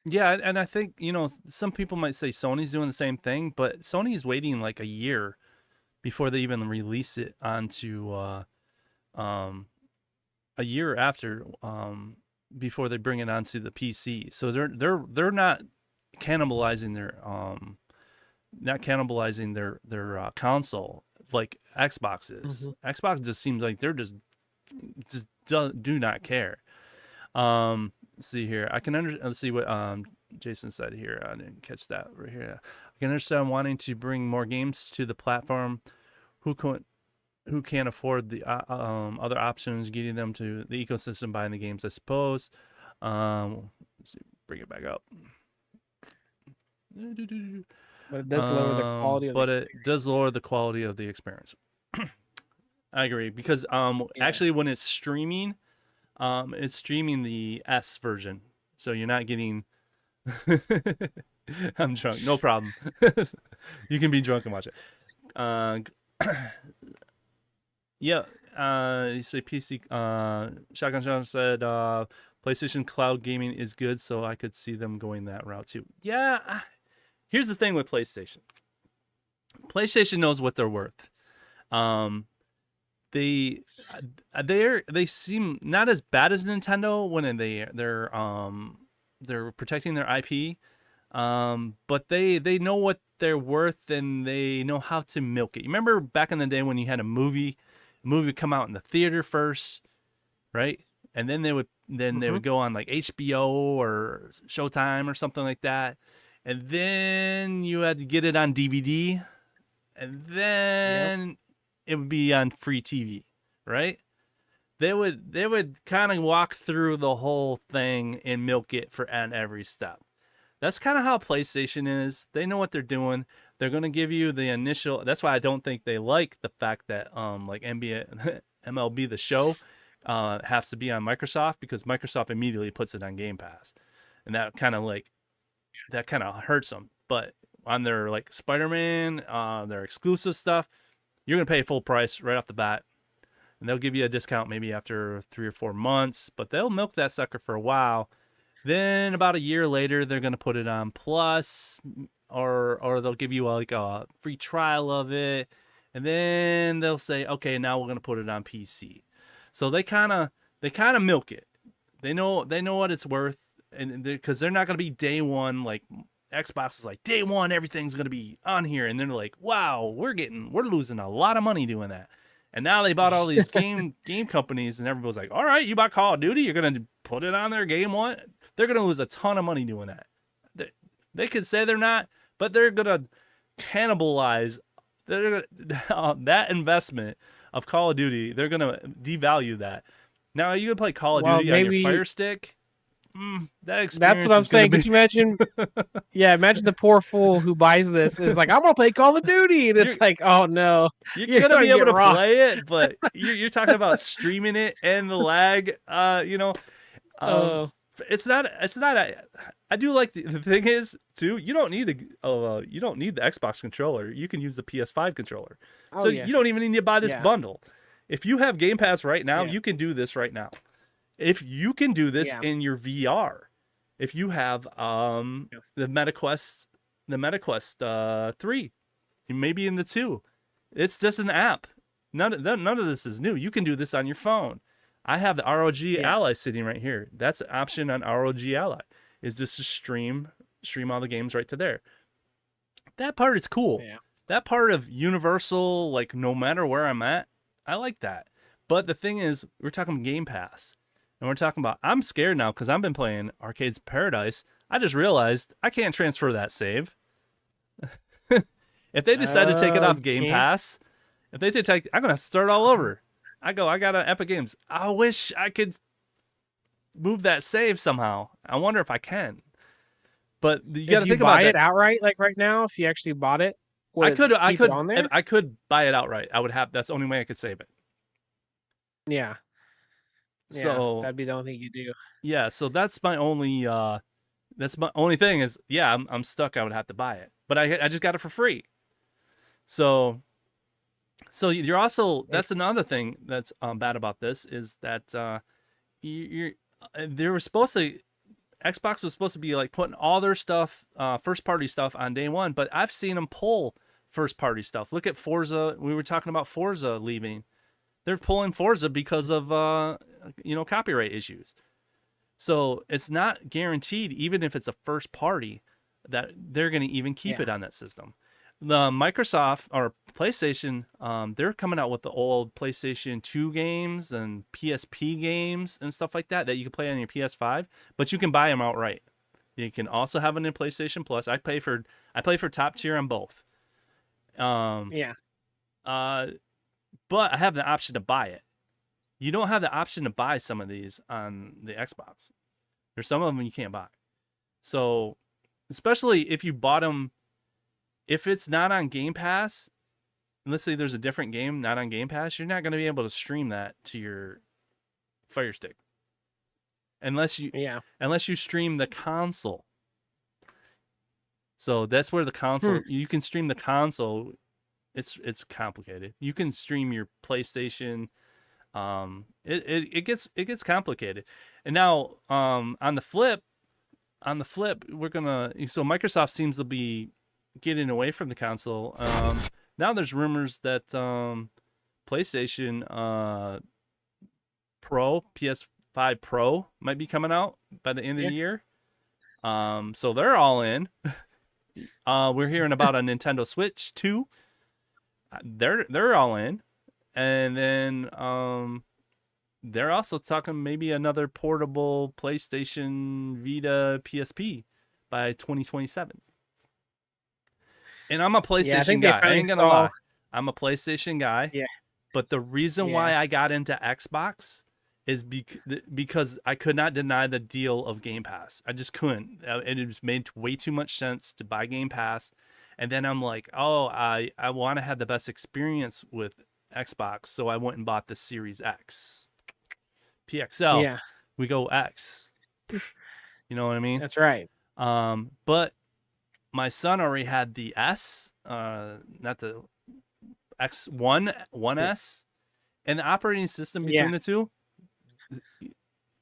Yeah, and I think, some people might say Sony's doing the same thing, but Sony's waiting like a year before they even release it onto um a year after before they bring it onto the PC. So they're not cannibalizing their console like Xbox is. Hmm. Xbox just seems like they're just do not care. Let's see here. Let's see what Jason said here. I didn't catch that right here. I can understand wanting to bring more games to the platform. Who can't afford the other options, getting them to the ecosystem, buying the games, I suppose. Let's see, bring it back up. But it does lower the quality of the But experience. it does lower the quality of the experience. I agree because Yeah. actually when it's streaming the S version, so you're not getting. I'm drunk. No problem. You can be drunk and watch it. Yeah. You say PC. Shotgun John said PlayStation Cloud gaming is good, so I could see them going that route too. Yeah. Here's the thing with PlayStation. PlayStation knows what they're worth. They seem not as bad as Nintendo when they're protecting their IP. But they know what they're worth and they know how to milk it. You remember back in the day when you had a movie would come out in the theater first, right? And then they would go on like HBO or Showtime or something like that. And then you had to get it on DVD. And then it would be on free TV, right? They would kind of walk through the whole thing and milk it on every step. That's kind of how PlayStation is. They know what they're doing. They're going to give you the initial. That's why I don't think they like the fact that like NBA, MLB The Show has to be on Microsoft, because Microsoft immediately puts it on Game Pass, and that kind of hurts them. But on their like Spider-Man, their exclusive stuff, you're going to pay full price right off the bat. And they'll give you a discount maybe after 3 or 4 months, but they'll milk that sucker for a while. Then about a year later, they're going to put it on Plus, or they'll give you like a free trial of it. And then they'll say, okay, now we're going to put it on PC. So they kind of milk it. They know what it's worth, and because they're not going to be day one like Xbox is like day one, everything's going to be on here, and they're like, wow, we're losing a lot of money doing that. And now they bought all these game companies, and everybody's like, all right, you bought Call of Duty, you're going to put it on their game one. They're going to lose a ton of money doing that. They could say they're not, but they're going to cannibalize that investment of Call of Duty. They're going to devalue that. Now, you can play Call of Duty on your Fire Stick. That experience. That's what I'm saying. Could you imagine? Yeah, imagine the poor fool who buys this is like, I'm gonna play Call of Duty, and it's like, oh no, you're gonna be able to play it, but you're talking about streaming it and the lag. It's not. I do like the thing is too. You don't need the Xbox controller. You can use the PS5 controller. You don't even need to buy this bundle. If you have Game Pass right now, you can do this right now. If you can do this in your VR, if you have the MetaQuest 3, maybe in the 2, it's just an app. None of this is new. You can do this on your phone. I have the ROG Ally sitting right here. That's an option on ROG Ally, is just to stream all the games right to there. That part is cool. Yeah. That part of Universal, like no matter where I'm at, I like that. But the thing is, we're talking Game Pass. And we're talking about, I'm scared now because I've been playing Arcade's Paradise. I just realized I can't transfer that save. If they decide to take it off Game Pass, I'm going to start all over. I got an Epic Games. I wish I could move that save somehow. I wonder if I can. But you got to think about it outright, like right now. If you actually bought it, I could buy it outright. I would have. That's the only way I could save it. Yeah. So that'd be the only thing you do. Yeah, so that's my only thing is, I'm stuck. I would have to buy it, but I just got it for free. So you're also, that's It's another thing that's bad about this is that you're they were supposed to, Xbox was supposed to be like putting all their stuff, first party stuff on day one, but I've seen them pull first party stuff. Look at Forza. We were talking about Forza leaving. They're pulling Forza because of copyright issues. So it's not guaranteed, even if it's a first party, that they're going to even keep yeah, it on that system. The Microsoft or PlayStation, they're coming out with the old PlayStation 2 games and PSP games and stuff like that you can play on your PS5, but you can buy them outright. You can also have them in PlayStation Plus. I play for top tier on both. yeah. But I have the option to buy it. You don't have the option to buy some of these on the Xbox. There's some of them you can't buy. So, especially if you bought them, if it's not on Game Pass, and let's say there's a different game not on Game Pass, you're not going to be able to stream that to your Fire Stick. Unless you stream the console. So that's where the console, you can stream the console. It's complicated. You can stream your PlayStation. It gets complicated. And now on the flip, we're gonna, so Microsoft seems to be getting away from the console. Now there's rumors that PlayStation Pro, PS5 Pro might be coming out by the end of the year. So they're all in. We're hearing about a Nintendo Switch 2. They're all in. And then they're also talking maybe another portable PlayStation Vita PSP by 2027. And I'm a PlayStation guy. I ain't gonna lie. I'm a PlayStation guy. Yeah. But the reason why I got into Xbox is because I could not deny the deal of Game Pass. I just couldn't. It was made way too much sense to buy Game Pass. And then I'm like, oh, I want to have the best experience with Xbox, so I went and bought the Series X. PXL. Yeah. We go X. You know what I mean? That's right. But my son already had the S, not the X1, 1S, and the operating system between the two,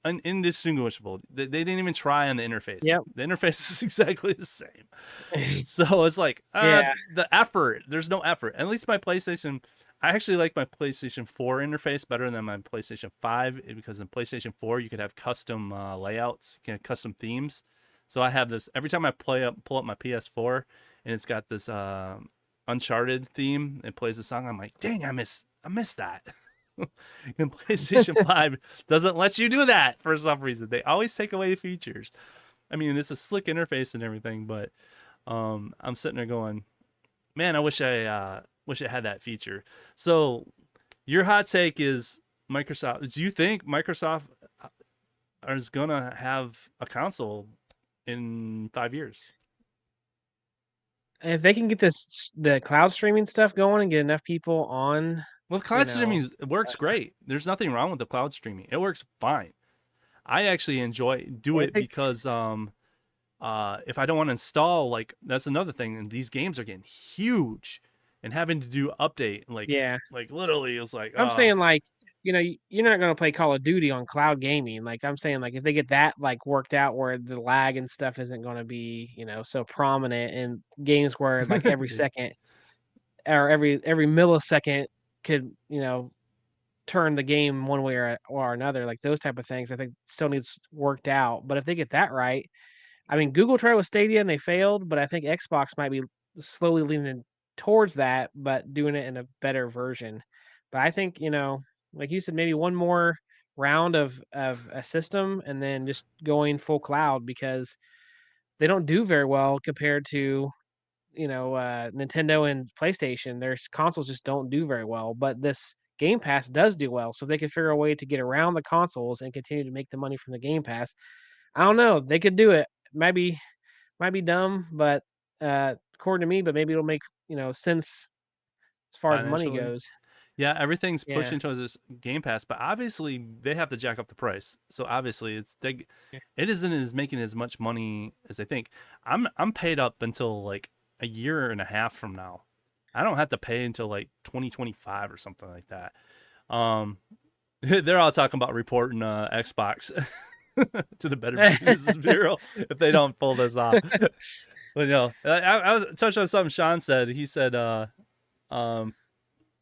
indistinguishable. They didn't even try on the interface. Yep. The interface is exactly the same. So it's like, the effort, there's no effort. At least my PlayStation, I actually like my PlayStation 4 interface better than my PlayStation 5, because in PlayStation 4 you could have custom layouts, you can have custom themes. So I have this every time I pull up my PS4 and it's got this Uncharted theme. It plays a song. I'm like, dang, I miss that. And PlayStation 5 doesn't let you do that for some reason. They always take away features. I mean, it's a slick interface and everything, but I'm sitting there going, man, I wish I had that feature. So your hot take is Microsoft. Do you think Microsoft is gonna have a console in 5 years? If they can get the cloud streaming stuff going and get enough people on, Well, cloud streaming works great. There's nothing wrong with the cloud streaming. It works fine. I actually enjoy it because if I don't want to install, like, that's another thing. And these games are getting huge, and having to do update, like literally, it's like I'm saying, like, you're not going to play Call of Duty on cloud gaming. Like, I'm saying, like, if they get that like worked out where the lag and stuff isn't going to be so prominent in games where like every second or every millisecond could turn the game one way or another, like those type of things, I think still needs worked out. But if they get that right, I mean, Google tried with Stadia and they failed, but I think Xbox might be slowly leaning towards that, but doing it in a better version. But I think, like you said, maybe one more round of a system and then just going full cloud, because they don't do very well compared to Nintendo and PlayStation. Their consoles just don't do very well, but this Game Pass does do well. So if they could figure a way to get around the consoles and continue to make the money from the Game Pass, I don't know. They could do it. Might be dumb, but according to me, but maybe it'll make sense as far as money financially. goes. Yeah, everything's pushing towards this Game Pass, but obviously they have to jack up the price. So obviously it isn't as making as much money as they think. I'm paid up until like a year and a half from now I don't have to pay until like 2025 or something like that. They're all talking about reporting Xbox to the Better Business Bureau if they don't pull this off. But I'll touch on something Sean said. He said, what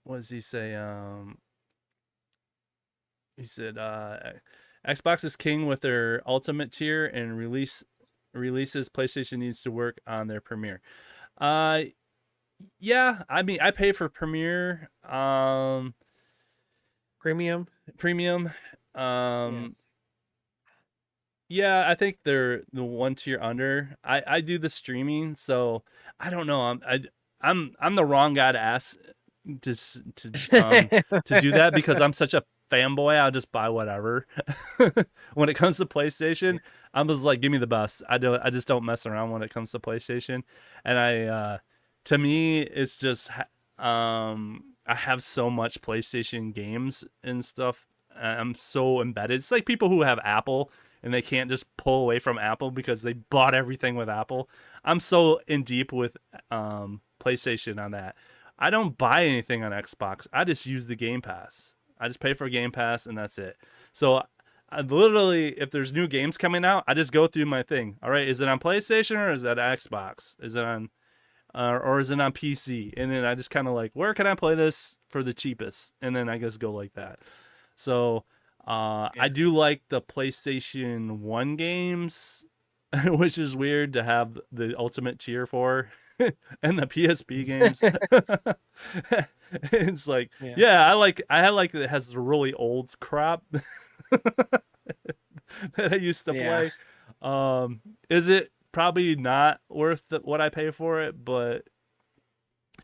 does he say? He said, Xbox is king with their Ultimate tier and releases. PlayStation needs to work on their Premiere. Yeah, I mean, I pay for Premiere. Premium. Yeah, I think they're the one tier under. I do the streaming, so I don't know. I'm the wrong guy to ask to do that because I'm such a fanboy. I'll just buy whatever. When it comes to PlayStation, I'm just like, give me the best. I just don't mess around when it comes to PlayStation, and to me, it's just I have so much PlayStation games and stuff. I'm so embedded. It's like people who have Apple and they can't just pull away from Apple because they bought everything with Apple. I'm so in deep with PlayStation on that. I don't buy anything on Xbox. I just use the Game Pass. I just pay for Game Pass and that's it. So I literally, if there's new games coming out, I just go through my thing. All right, is it on PlayStation or is it Xbox? Is it on or is it on PC? And then I just kind of like, where can I play this for the cheapest? And then I just go like that. So I do like the PlayStation 1 games, which is weird to have the Ultimate tier for, and the PSP games. It's like, I like that it has the really old crap that I used to play. Is it probably not worth what I pay for it, but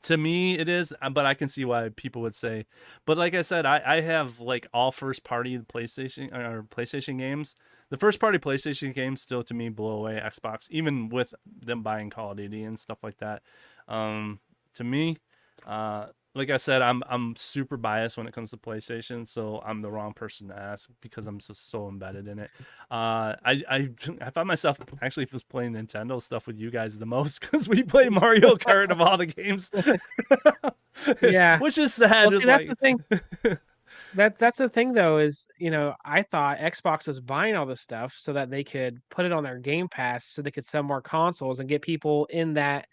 to me it is. But I can see why people would say, but like I said, I have like all first party PlayStation games. The first party PlayStation games still to me blow away Xbox, even with them buying Call of Duty and stuff like that. To me, like I said, I'm super biased when it comes to PlayStation, so I'm the wrong person to ask because I'm just so embedded in it. I found myself actually just playing Nintendo stuff with you guys the most because we play Mario Kart of all the games. Yeah, which is sad. Well, see, that's the thing. That's the thing though, is I thought Xbox was buying all this stuff so that they could put it on their Game Pass so they could sell more consoles and get people in that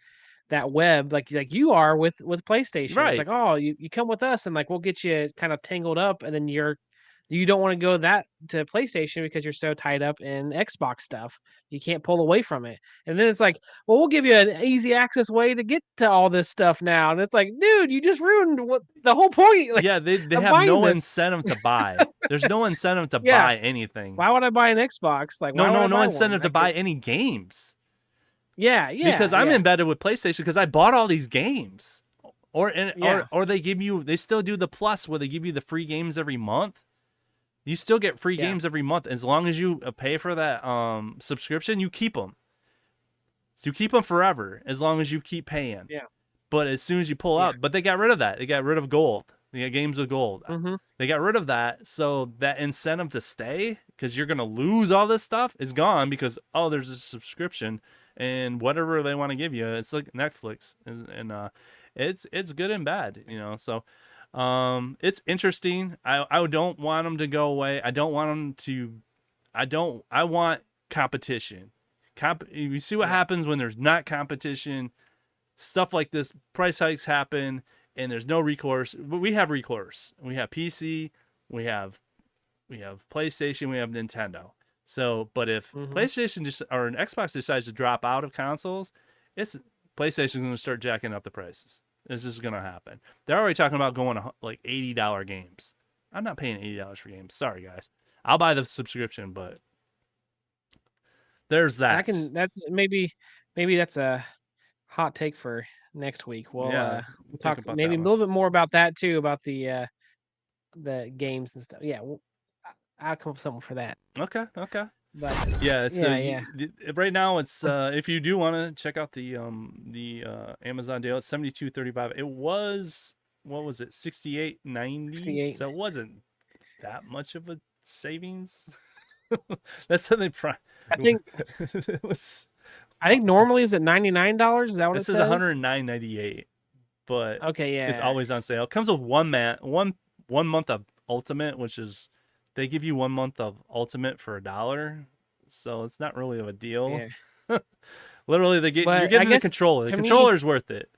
web like you are with PlayStation. Right. It's like, oh, you come with us and like we'll get you kind of tangled up, and then you don't want to go to PlayStation because you're so tied up in Xbox stuff. You can't pull away from it. And then it's like, well, we'll give you an easy access way to get to all this stuff now. And it's like, dude, you just ruined the whole point. Like, yeah, they have no incentive to buy. There's no incentive to buy anything. Why would I buy an Xbox? Like, no incentive to buy any games. Yeah. Because I'm embedded with PlayStation because I bought all these games. Or they still do the plus where they give you the free games every month. You still get free games every month as long as you pay for that subscription. You keep them. So you keep them forever as long as you keep paying. Yeah. But as soon as you pull out, but they got rid of that. They got rid of gold. They got games with gold. Mm-hmm. They got rid of that, so that incentive to stay because you're gonna lose all this stuff is gone because there's a subscription and whatever they want to give you, it's like Netflix and it's good and bad, So. It's interesting. I don't want them to go away. I don't want them to. I want competition. You see what happens when there's not competition. Stuff like this, price hikes happen, and there's no recourse. But we have recourse. We have PC. We have PlayStation. We have Nintendo. So, but if PlayStation or an Xbox decides to drop out of consoles, PlayStation's going to start jacking up the prices. This is going to happen. They're already talking about going to like $80 games. I'm not paying $80 for games. Sorry, guys. I'll buy the subscription, but there's that. Maybe that's a hot take for next week. We'll talk maybe a little bit more about that too, about the games and stuff. Yeah, I'll come up with something for that. Okay. But right now it's if you do want to check out the Amazon deal, it's $72.35. It was, what was it, $68.90? So it wasn't that much of a savings. That's how they I think it was. I think normally is at $99. Is that what this it is says? $109.98. but Okay, it's yeah. always on sale. It comes with one month of Ultimate, which is they give you 1 month of Ultimate for $1, so it's not really of a deal. Yeah. Literally, you're But I getting the guess controller. The to me, controller's worth it.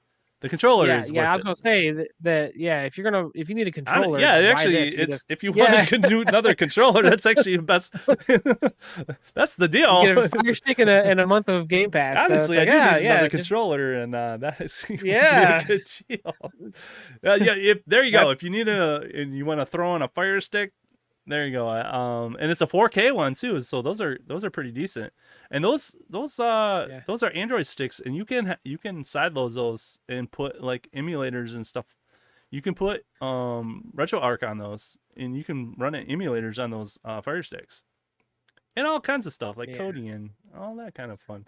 The controller yeah, is yeah, worth I was it. gonna say that yeah, if you need a controller, Yeah, just buy actually, this. You get it's if you want yeah, to do another controller, that's actually the best. That's the you deal. get a Fire Stick and a month of Game Pass. So it's Honestly, I like, do need yeah, another yeah, just controller, and that is would be a yeah, good deal. Yeah, if there you go. If that's you need and you want to throw in a Fire Stick, there you go. And it's a 4K one too, so those are pretty decent. And those yeah, are Android sticks, and you can sideload those and put like emulators and stuff. You can put RetroArch on those, and you can run it emulators on those Fire Sticks, and all kinds of stuff like yeah, Kodi and all that kind of fun.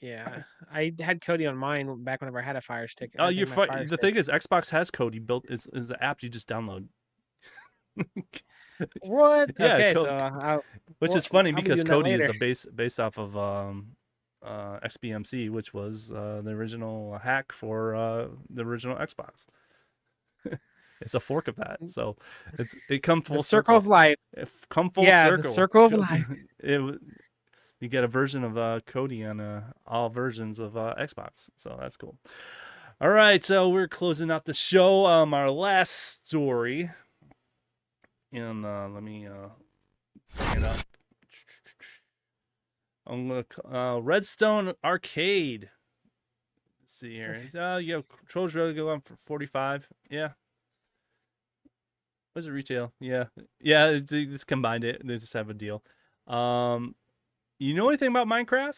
yeah. I had Cody on mine back whenever I had a Fire Stick. Oh, I think my Fire the Stick. thing is, Xbox has Kodi built. Is the app you just download. What? Yeah, Okay, so I'll which is funny I'll be because doing that Kodi is later. a based off of XBMC, which was the original hack for the original Xbox. It's a fork of that, so it come The full Circle circle. of Life. Come full Yeah, the circle. Circle of Life. You get a version of Kodi on all versions of Xbox, so that's cool. All right, so we're closing out the show. Our last story, and let me bring it up. I'm gonna Redstone Arcade. Let's see here. You have controls ready to go on for 45. Yeah. What's it retail? Yeah. Yeah, they just combined it. They just have a deal. You know anything about Minecraft?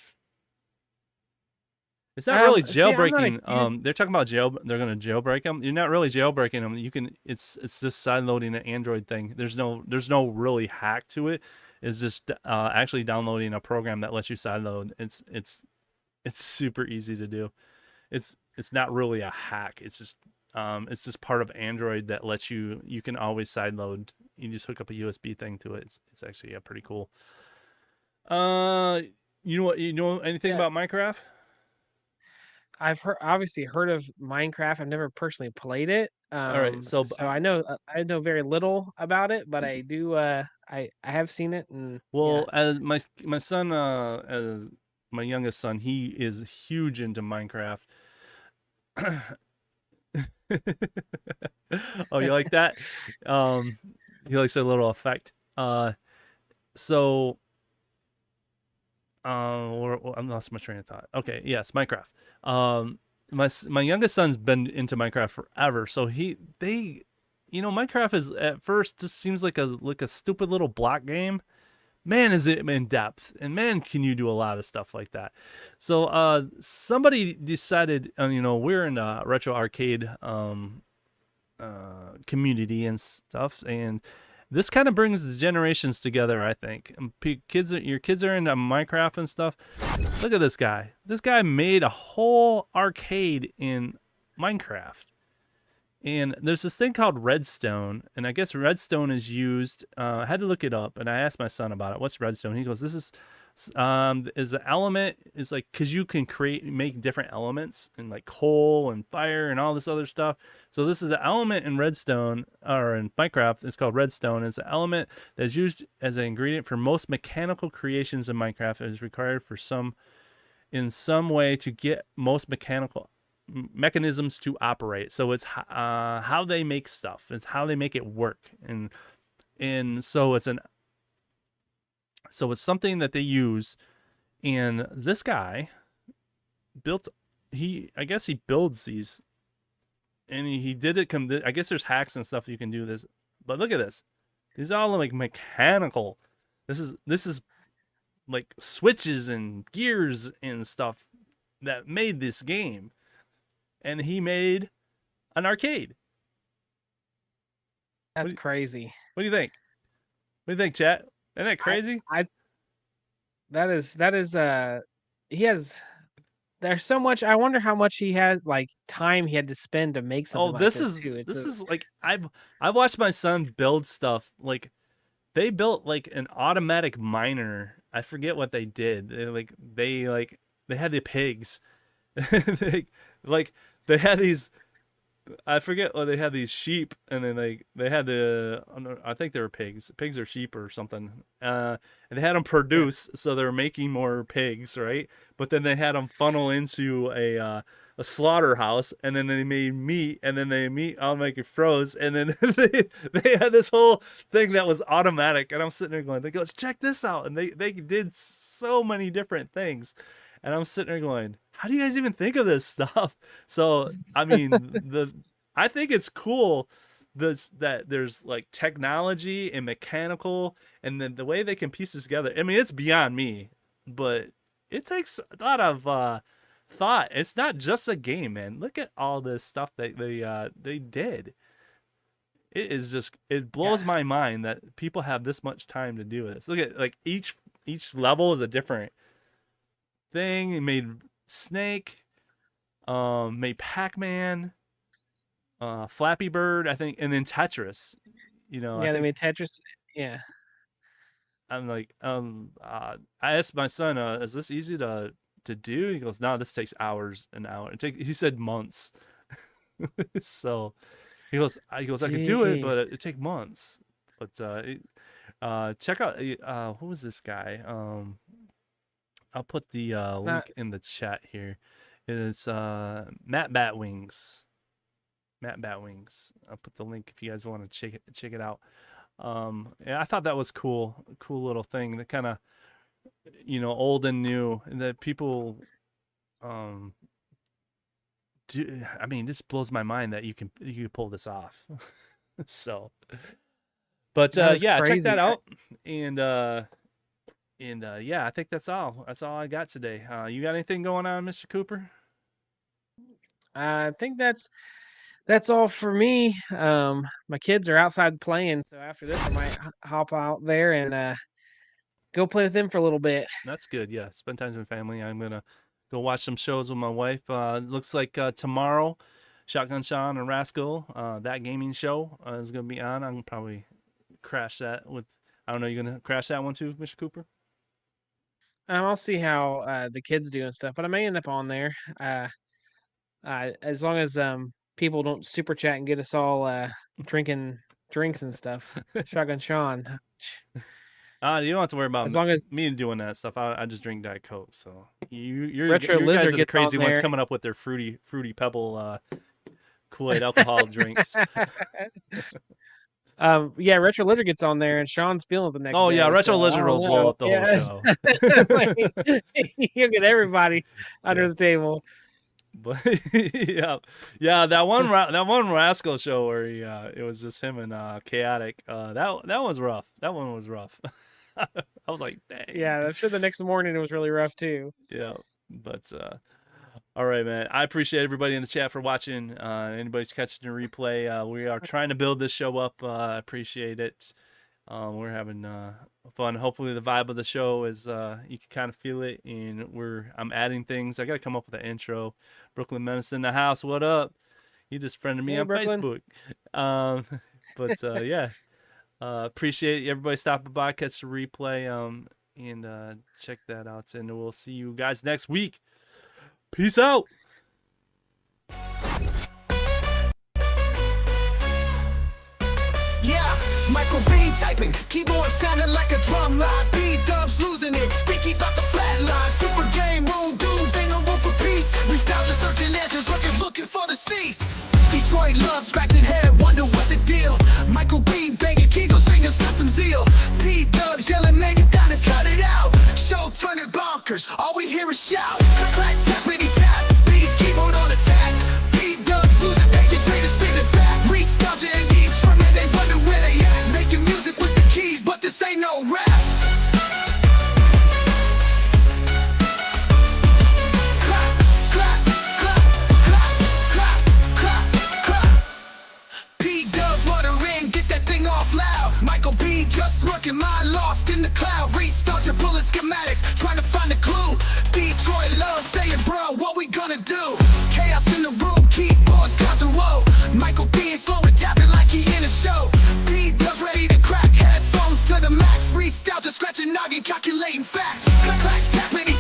It's not really See, I'm not a jailbreaking. huge. They're talking about they're gonna jailbreak them. You're not really jailbreaking them. You can. It's just side loading an Android thing. There's no really hack to it. It's just actually downloading a program that lets you side load. It's super easy to do. It's not really a hack. It's just part of Android that lets you can always side load. You just hook up a USB thing to it. It's actually pretty cool. You know anything Yeah, about Minecraft? I've obviously heard of Minecraft. I've never personally played it. All right, so So I know very little about it, but I do. I have seen it, and yeah. well, as my son, as my youngest son, he is huge into Minecraft. Oh, you like that? He likes a little effect. So I lost my train of thought. Okay, yes, Minecraft. My youngest son's been into Minecraft forever, so Minecraft is at first just seems like a stupid little block game. Man, is it in depth, and man, can you do a lot of stuff like that. So somebody decided, we're in a retro arcade community and stuff, and this kind of brings the generations together, I think. Your kids are into Minecraft and stuff. Look at this guy. This guy made a whole arcade in Minecraft. And there's this thing called redstone, and I guess redstone is used. I had to look it up, and I asked my son about it. What's redstone? He goes, "This is an element. Is like because you can make different elements and like coal and fire and all this other stuff. So this is an element in redstone or in Minecraft. It's called redstone. It's an element that's used as an ingredient for most mechanical creations in Minecraft. It is required in some way to get most mechanical mechanisms to operate. So it's how they make stuff. It's how they make it work, and so it's something that they use. And this guy I guess he builds these, and he did it. I guess there's hacks and stuff you can do this, but look at this. These are all like mechanical. This is like switches and gears and stuff that made this game. And he made an arcade. That's crazy. What do you think? What do you think, chat? Isn't that crazy? I that is he has there's so much. I wonder how much he has like time he had to spend to make Oh, something like this too. It's this is like I've watched my son build stuff. Like they built like an automatic miner. I forget what they did. They had the pigs. Like they had these. I forget what they had these sheep, and then they had I think they were pigs or sheep or something. And they had them produce, so they're making more pigs, right? But then they had them funnel into a slaughterhouse, and then they made meat, and then they meat all make it froze, and then they had this whole thing that was automatic. And I'm sitting there going, they go, check this out, and they did so many different things, and I'm sitting there going, how do you guys even think of this stuff? So I mean, I think it's cool that there's like technology and mechanical, and then the way they can piece this together. I mean, it's beyond me, but it takes a lot of thought. It's not just a game, man. Look at all this stuff that they did. It is just, it blows my mind that people have this much time to do this. Look at, like, each level is a different thing. It made Snake, made Pac-Man, Flappy Bird, I think, and then Tetris. You know, Yeah, they made Tetris. Yeah. I'm like, I asked my son, is this easy to do? He goes, no, this takes hours and hours. He said months. So he goes, I could do it, but it take months. But check out, who was this guy? I'll put the link in the chat here. It's Matt Batwings. Matt Batwings. I'll put the link if you guys want to check it out. Yeah, I thought that was cool. A cool little thing that kind of, you know, old and new, and that people do. I mean, this blows my mind that you can pull this off. So, but yeah, check that out. And yeah, I think that's all I got today. You got anything going on, Mr. Cooper? I think that's all for me. My kids are outside playing, so after this, I might hop out there and go play with them for a little bit. That's good. Yeah, spend time with family. I'm gonna go watch some shows with my wife. Looks like tomorrow, Shotgun Sean and Rascal, that gaming show is gonna be on. I'm gonna probably crash that with. I don't know. You gonna crash that one too, Mr. Cooper? I'll see how the kids do and stuff, but I may end up on there. As long as people don't super chat and get us all drinking drinks and stuff. Shotgun Sean. You don't have to worry about as long as me doing that stuff. I just drink Diet Coke. So you Retro guys Lizard are the gets crazy on ones there. coming up with their fruity Pebble Kool-Aid alcohol drinks. Yeah, Retro Lizard gets on there, and Sean's feeling it the next day. Oh yeah, Retro so Lizard I don't will blow know. up the whole show. He'll get everybody under the table. But yeah, that one Rascal show where he it was just him and Chaotic. That was rough. That one was rough. I was like, dang. Yeah, I'm sure the next morning it was really rough too. Yeah, but all right, man. I appreciate everybody in the chat for watching. Anybody's catching the replay. We are trying to build this show up. I appreciate it. We're having fun. Hopefully the vibe of the show is you can kind of feel it, and I'm adding things. I got to come up with an intro. Brooklyn Menace in the house. What up? You just friended me on Brooklyn. Facebook. But yeah, appreciate everybody stopping by, catch the replay, and check that out. And we'll see you guys next week. Peace out. Yeah, Michael B typing, keyboard sounding like a drum line. B-dubs losing it, Ricky about the flat line. Super game, room dudes, ain't no room for peace. We start to searching answers, looking for the cease. Detroit love, scratching head, wonder what the deal. Michael B banging keys, those singers got some zeal. B-dubs yelling, niggas gotta cut it out. Show turning bonkers, all we hear is shout. Clack, clack, tappity tap, B's keyboard on attack. B-dubs losing pages, ready to spin it back. Restart and Detroit, man, they wonder where they at. Making music with the keys, but this ain't no rap. Clap, clap, clap, clap, clap, clap, clap. P-dubs muttering, get that thing off loud. Michael B just smirking, mind lost in the cloud. Restart your bullet schematics, trying to find a clue. Detroit love saying, bro, what we gonna do? Chaos in the room, keyboards causing woe. Michael B ain't slowing, tapping like he in a show. B-dubs ready to crack, headphones to the max. Restart to scratching noggin, calculating facts. Clack, clack, tapping